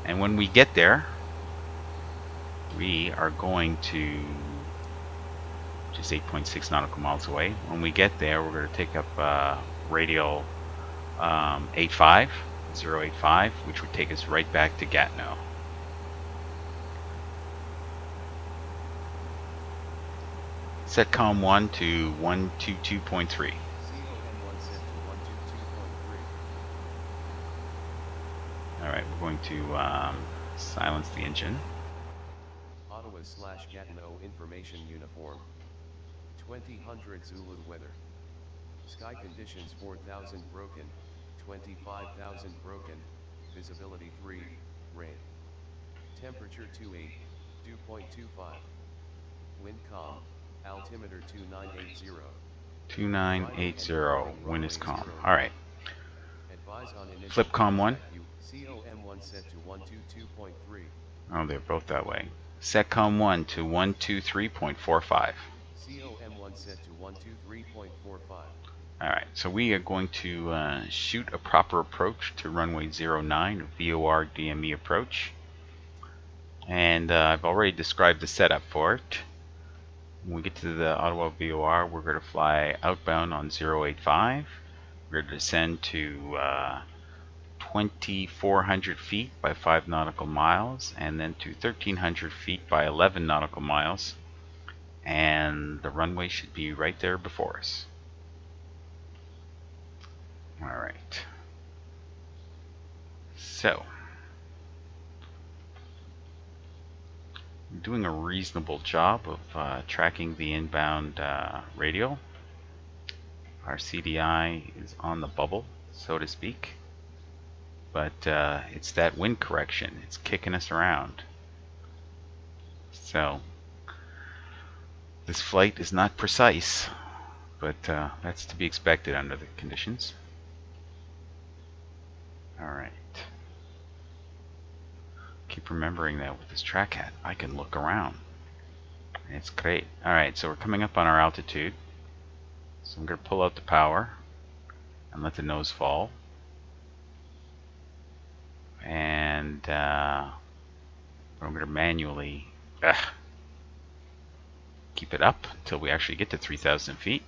And when we get there, we are going to just 8.6 nautical miles away. When we get there, we're going to take up radial 085, which would take us right back to Gatineau. Set COM 1 to 122.3. COM1 set to 122.3. Alright, we're going to silence the engine. Ottawa/Gatineau Information Uniform. 2000 Zulu weather. Sky conditions 4000 broken, 25,000 broken, visibility 3, rain. Temperature 28, dew point 25. Wind calm, altimeter 2980. 2980, wind is calm. Alright, Advise on initial flip COM 1. COM1 set to 122.3. Oh, they're both that way. Set COM 1 to 123.45. COM1 set to 123.45. Alright, so we are going to shoot a proper approach to runway 09, VOR DME approach. And I've already described the setup for it. When we get to the Ottawa VOR, we're going to fly outbound on 085. We're going to descend to 2,400 feet by 5 nautical miles, and then to 1,300 feet by 11 nautical miles. And the runway should be right there before us. Alright. So, we're doing a reasonable job of tracking the inbound radial. Our CDI is on the bubble, so to speak. But it's that wind correction. It's kicking us around. So, this flight is not precise, but that's to be expected under the conditions. Alright. Keep remembering that with this track hat, I can look around. And it's great. Alright, so we're coming up on our altitude. So I'm going to pull out the power and let the nose fall. And I'm going to manually keep it up until we actually get to 3,000 feet.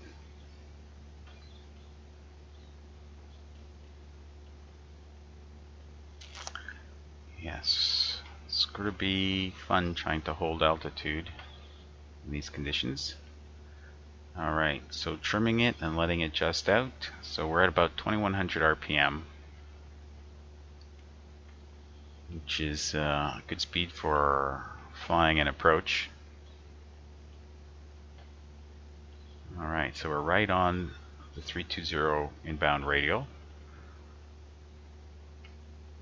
Yes, it's going to be fun trying to hold altitude in these conditions. Alright, so trimming it and letting it just out. So we're at about 2100 RPM, which is a good speed for flying an approach. Alright, so we're right on the 320 inbound radial.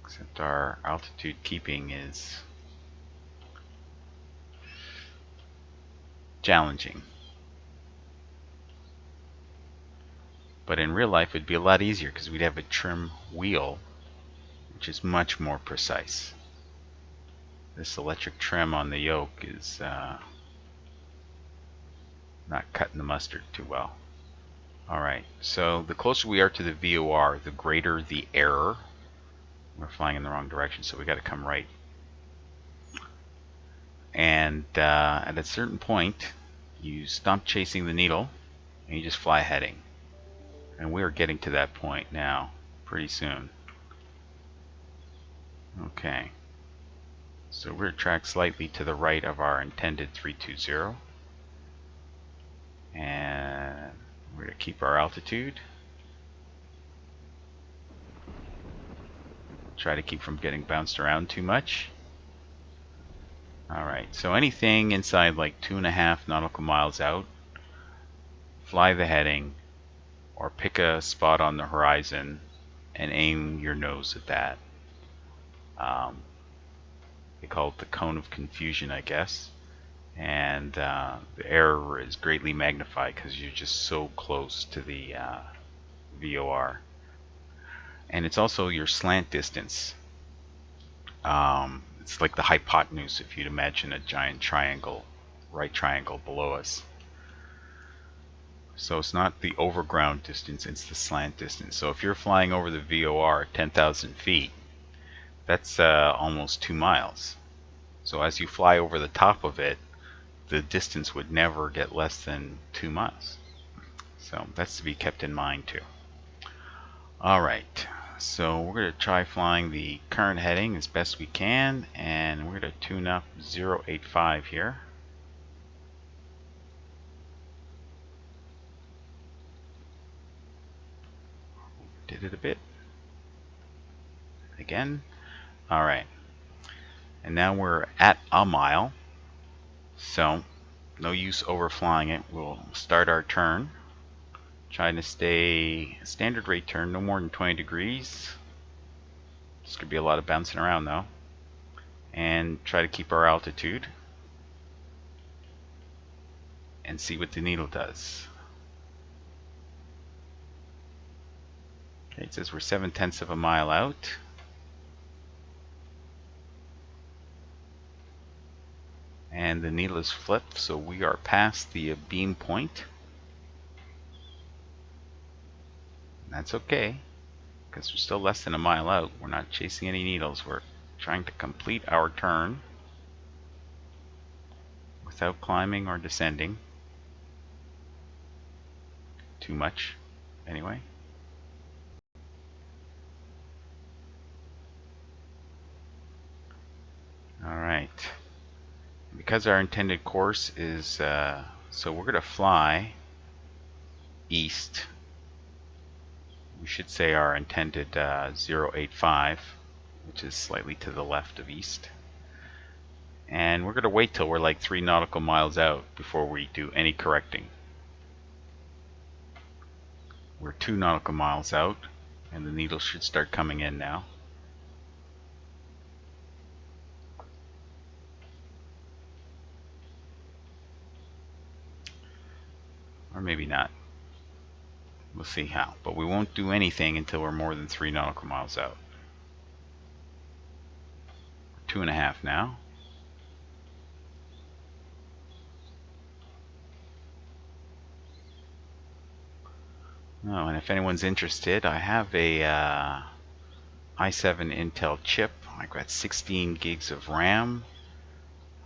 Except our altitude keeping is challenging. But in real life it'd be a lot easier because we'd have a trim wheel, which is much more precise. This electric trim on the yoke is not cutting the mustard too well. Alright, so the closer we are to the VOR, the greater the error. We're flying in the wrong direction, so we got to come right. And at a certain point, you stop chasing the needle and you just fly heading. And we are getting to that point now, pretty soon. Okay. So we're tracked slightly to the right of our intended 320. And we're going to keep our altitude. Try to keep from getting bounced around too much. Alright, so anything inside like 2.5 nautical miles out, fly the heading or pick a spot on the horizon and aim your nose at that. They call it the cone of confusion, I guess. And the error is greatly magnified because you're just so close to the VOR. And it's also your slant distance. It's like the hypotenuse if you'd imagine a giant triangle, right triangle below us. So it's not the overground distance, it's the slant distance. So if you're flying over the VOR at 10,000 feet, that's almost 2 miles. So as you fly over the top of it, the distance would never get less than 2 miles. So that's to be kept in mind too. Alright, so we're going to try flying the current heading as best we can, and we're going to tune up 085 here. Hit it a bit. Again. Alright. And now we're at a mile. So, no use overflying it. We'll start our turn. Trying to stay standard rate turn, no more than 20 degrees. This could be a lot of bouncing around though. And try to keep our altitude. And see what the needle does. Okay, it says we're 7/10 of a mile out. And the needle is flipped, so we are past the beam point. That's okay, because we're still less than a mile out. We're not chasing any needles. We're trying to complete our turn without climbing or descending too much, anyway. Alright. Because our intended course is, so we're going to fly east. We should say our intended 085, which is slightly to the left of east. And we're going to wait till we're like 3 nautical miles out before we do any correcting. We're 2 nautical miles out, and the needle should start coming in now. Or maybe not. We'll see how. But we won't do anything until we're more than 3 nautical miles out. 2.5 now. Oh, and if anyone's interested, I have a i7 Intel chip. I've got 16 gigs of RAM.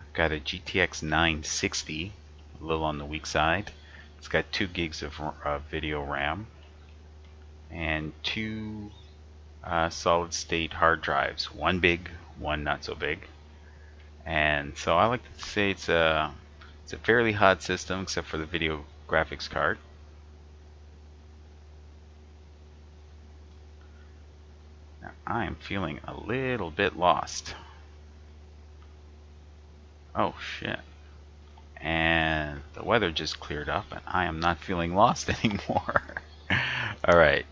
I've got a GTX 960, a little on the weak side. It's got 2 gigs of video RAM and 2 solid state hard drives. One big, one not so big. And so I like to say it's a fairly hot system, except for the video graphics card. Now, I am feeling a little bit lost. Oh shit. And the weather just cleared up and I am not feeling lost anymore. Alright,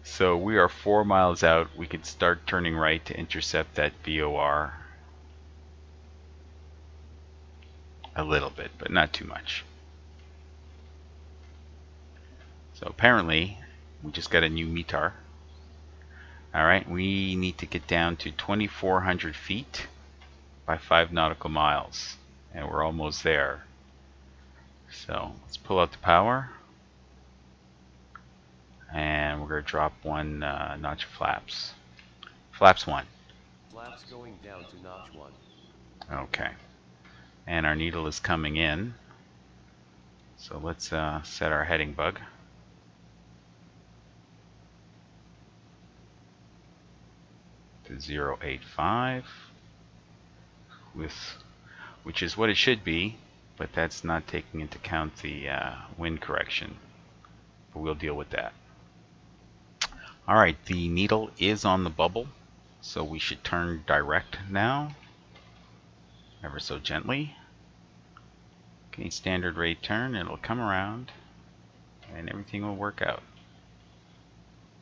so we are 4 miles out. We can start turning right to intercept that VOR a little bit, but not too much. So apparently we just got a new METAR. Alright, we need to get down to 2,400 feet by 5 nautical miles, and we're almost there. So let's pull out the power, and we're going to drop 1 notch of flaps. Flaps 1. Flaps going down to notch 1. Okay. And our needle is coming in. So let's set our heading bug. To 085, which is what it should be, but that's not taking into account the wind correction. But we'll deal with that. Alright, the needle is on the bubble, so we should turn direct now, ever so gently. Okay, standard rate turn, it'll come around, and everything will work out.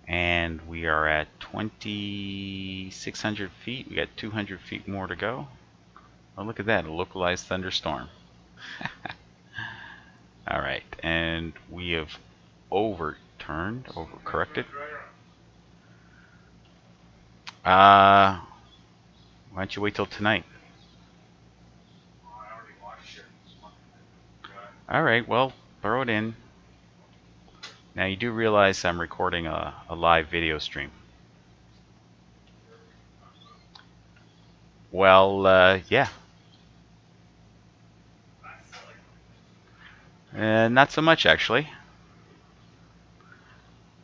And we are at 2,600 feet. We got 200 feet more to go. Oh, look at that, a localized thunderstorm. Alright, and we have overcorrected. Why don't you wait till tonight? Alright, well, throw it in. Now you do realize I'm recording a live video stream. Well, yeah. Not so much, actually.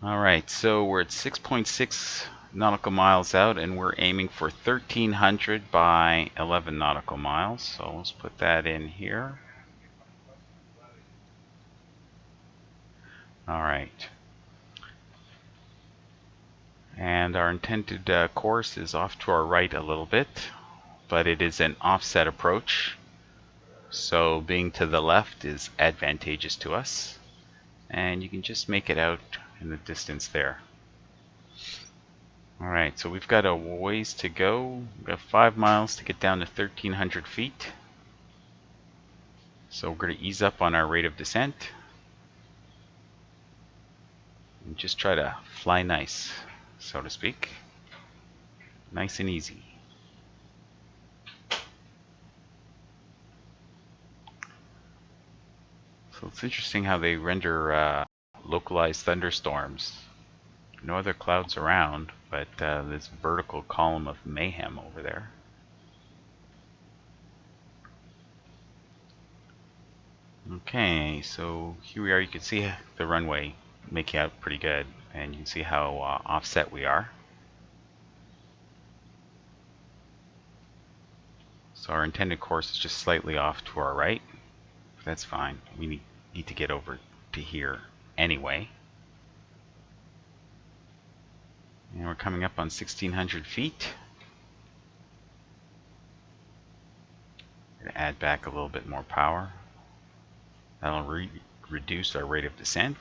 Alright, so we're at 6.6 nautical miles out, and we're aiming for 1,300 by 11 nautical miles. So let's put that in here. Alright. And our intended course is off to our right a little bit, but it is an offset approach. So being to the left is advantageous to us. And you can just make it out in the distance there. Alright, so we've got a ways to go. We've got 5 miles to get down to 1,300 feet. So we're going to ease up on our rate of descent. And just try to fly nice, so to speak. Nice and easy. So it's interesting how they render localized thunderstorms. No other clouds around, but this vertical column of mayhem over there. Okay, so here we are. You can see the runway making out pretty good, and you can see how offset we are. So our intended course is just slightly off to our right. That's fine. We need to get over to here anyway. And we're coming up on 1,600 feet. Gonna add back a little bit more power. That'll reduce our rate of descent.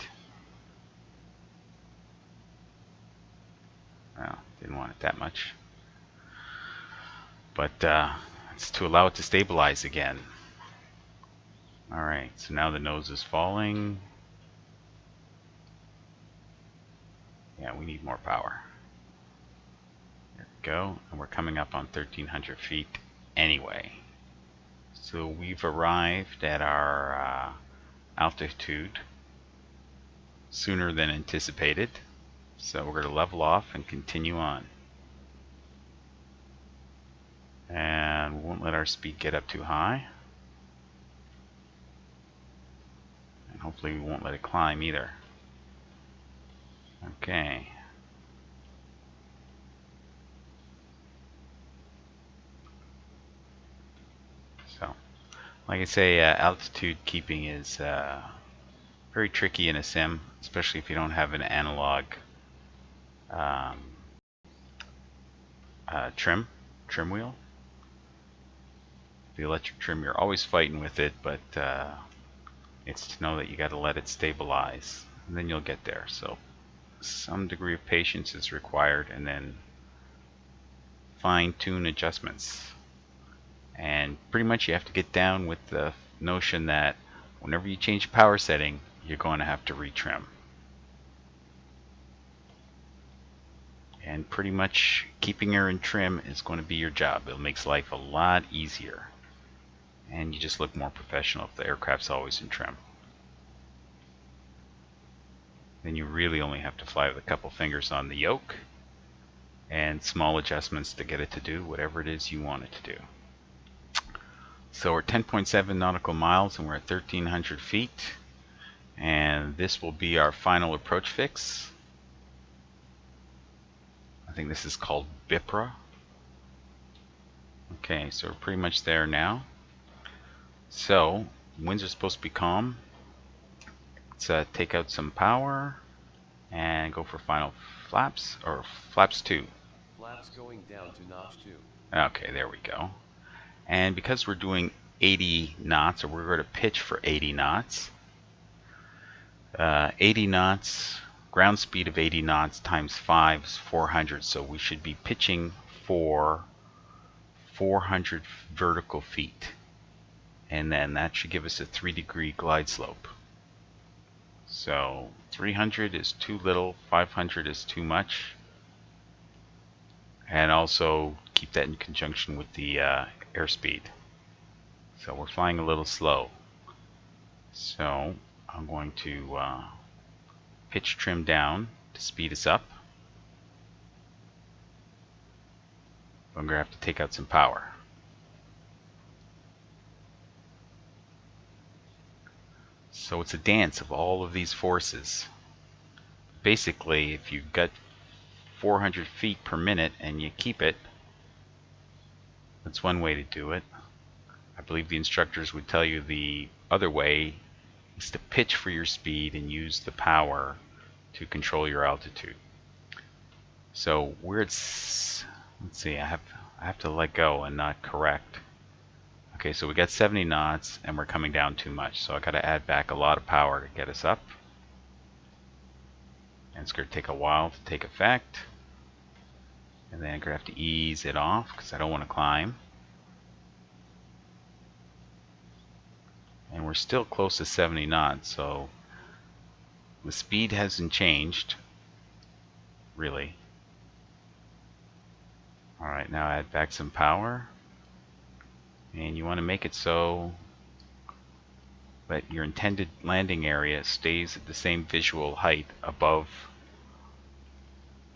Well, didn't want it that much. But it's to allow it to stabilize again. Alright, so now the nose is falling. Yeah, we need more power. There we go. And we're coming up on 1,300 feet anyway. So we've arrived at our altitude sooner than anticipated. So we're going to level off and continue on. And we won't let our speed get up too high. And hopefully we won't let it climb either. Okay. So, like I say, altitude keeping is very tricky in a sim, especially if you don't have an analog trim wheel. The electric trim, you're always fighting with it, but it's to know that you got to let it stabilize, and then you'll get there. So some degree of patience is required, and then fine-tune adjustments. And pretty much you have to get down with the notion that whenever you change power setting, you're going to have to retrim. And pretty much keeping her in trim is going to be your job. It makes life a lot easier. And you just look more professional if the aircraft's always in trim. Then you really only have to fly with a couple fingers on the yoke and small adjustments to get it to do whatever it is you want it to do. So we're 10.7 nautical miles and we're at 1,300 feet. And this will be our final approach fix. I think this is called BIPRA. Okay, so we're pretty much there now. So, winds are supposed to be calm. Let's take out some power and go for final flaps, or flaps 2. Flaps going down to notch 2. Okay, there we go. And because we're doing 80 knots, or we're going to pitch for 80 knots, 80 knots, ground speed of 80 knots times 5 is 400, so we should be pitching for 400 vertical feet. And then that should give us a 3-degree glide slope. So 300 is too little, 500 is too much. And also keep that in conjunction with the airspeed. So we're flying a little slow. So I'm going to pitch trim down to speed us up. I'm going to have to take out some power. So it's a dance of all of these forces. Basically, if you've got 400 feet per minute and you keep it, that's one way to do it. I believe the instructors would tell you the other way is to pitch for your speed and use the power to control your altitude. So where it's, let's see, I have to let go and not correct. Okay, so we got 70 knots and we're coming down too much, so I got to add back a lot of power to get us up. And it's going to take a while to take effect. And then I'm going to have to ease it off because I don't want to climb. And we're still close to 70 knots, so the speed hasn't changed, really. Alright, now add back some power. And you want to make it so that your intended landing area stays at the same visual height above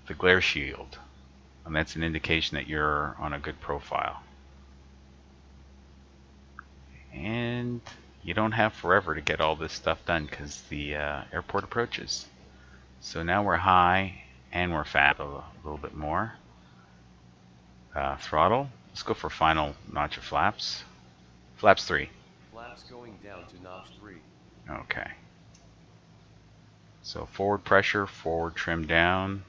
the glare shield. And that's an indication that you're on a good profile. And you don't have forever to get all this stuff done because the airport approaches. So now we're high and we're fat a little bit more. Throttle. Let's go for final notch of flaps. Flaps 3. Flaps going down to notch 3. Okay. So forward pressure, forward trim down.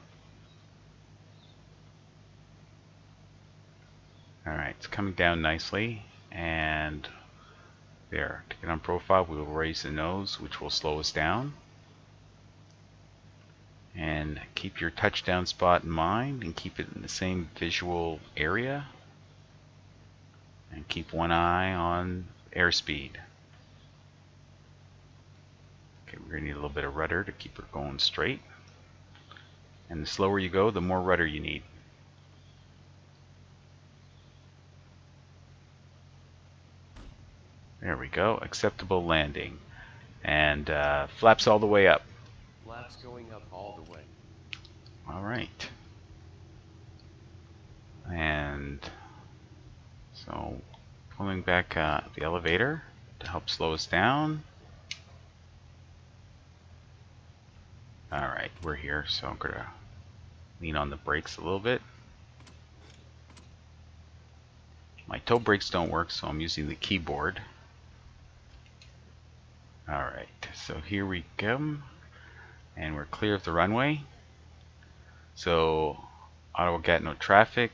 Alright, it's coming down nicely. And there. To get on profile, we will raise the nose, which will slow us down. And keep your touchdown spot in mind and keep it in the same visual area. And keep one eye on airspeed. Okay, we're going to need a little bit of rudder to keep it going straight. And the slower you go, the more rudder you need. There we go. Acceptable landing. And flaps all the way up. Flaps going up all the way. Alright. And so pulling back the elevator to help slow us down. Alright, we're here, so I'm going to lean on the brakes a little bit. My toe brakes don't work, so I'm using the keyboard. Alright, so here we go. And we're clear of the runway. So, Ottawa Gatineau traffic,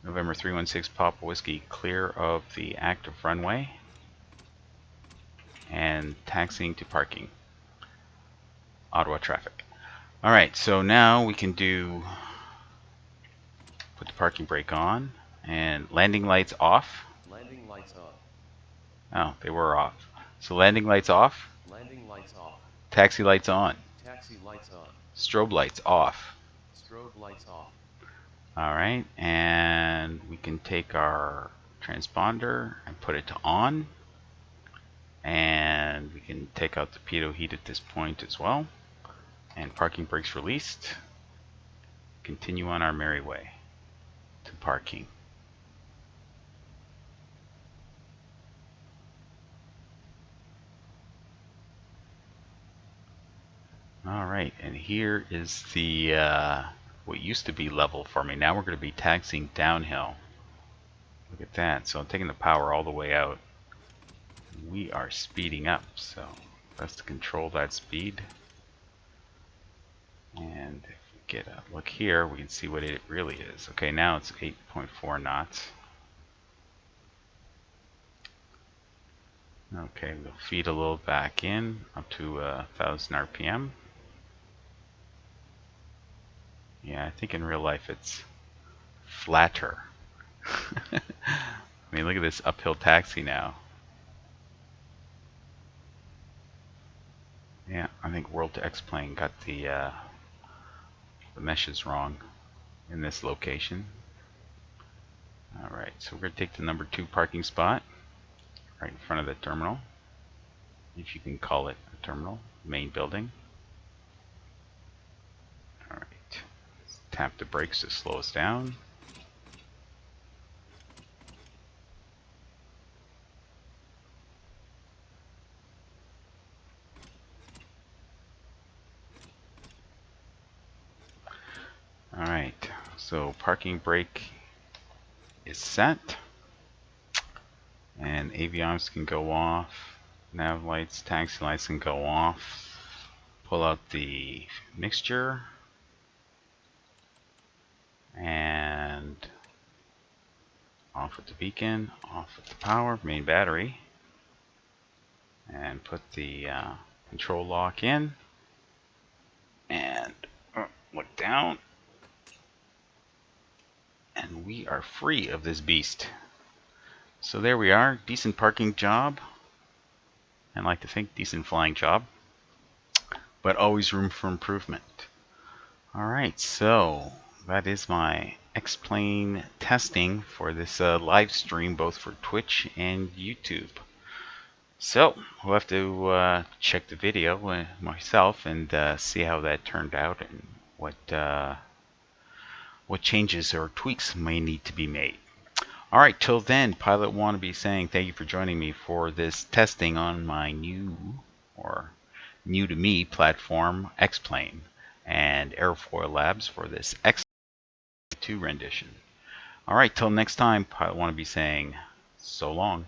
November 316 Papa Whiskey, clear of the active runway. And taxiing to parking. Ottawa traffic. Alright, so now we can put the parking brake on, and landing lights off. Landing lights on. Oh, they were off. So landing lights off. Landing lights off. Taxi lights on. Taxi lights on. Strobe lights off. Strobe lights off. Alright, and we can take our transponder and put it to on. And we can take out the pitot heat at this point as well. And parking brakes released. Continue on our merry way to parking. Alright, and here is the what used to be level for me. Now we're going to be taxiing downhill. Look at that. So I'm taking the power all the way out. We are speeding up, so let's control that speed. And if we get a look here, we can see what it really is. Okay, now it's 8.4 knots. Okay, we'll feed a little back in up to 1000 RPM. Yeah, I think in real life it's flatter. I mean, look at this uphill taxi now. Yeah, I think World to X-Plane got the meshes wrong in this location. Alright, so we're going to take the number 2 parking spot right in front of the terminal, if you can call it a terminal, main building. Alright, tap the brakes to slow us down. Alright, so parking brake is set. And avionics can go off. Nav lights, taxi lights can go off. Pull out the mixture. And off with the beacon, off with the power, main battery. And put the control lock in. And look down. And we are free of this beast. So there we are. Decent parking job. I'd like to think decent flying job. But always room for improvement. Alright, so that is my X-Plane testing for this live stream, both for Twitch and YouTube. So we'll have to check the video myself and see how that turned out and what changes or tweaks may need to be made. Alright, till then, Pilot Wannabe saying thank you for joining me for this testing on my new to me platform, X-Plane, and Airfoil Labs for this X2 rendition. Alright, till next time, Pilot Wannabe saying so long.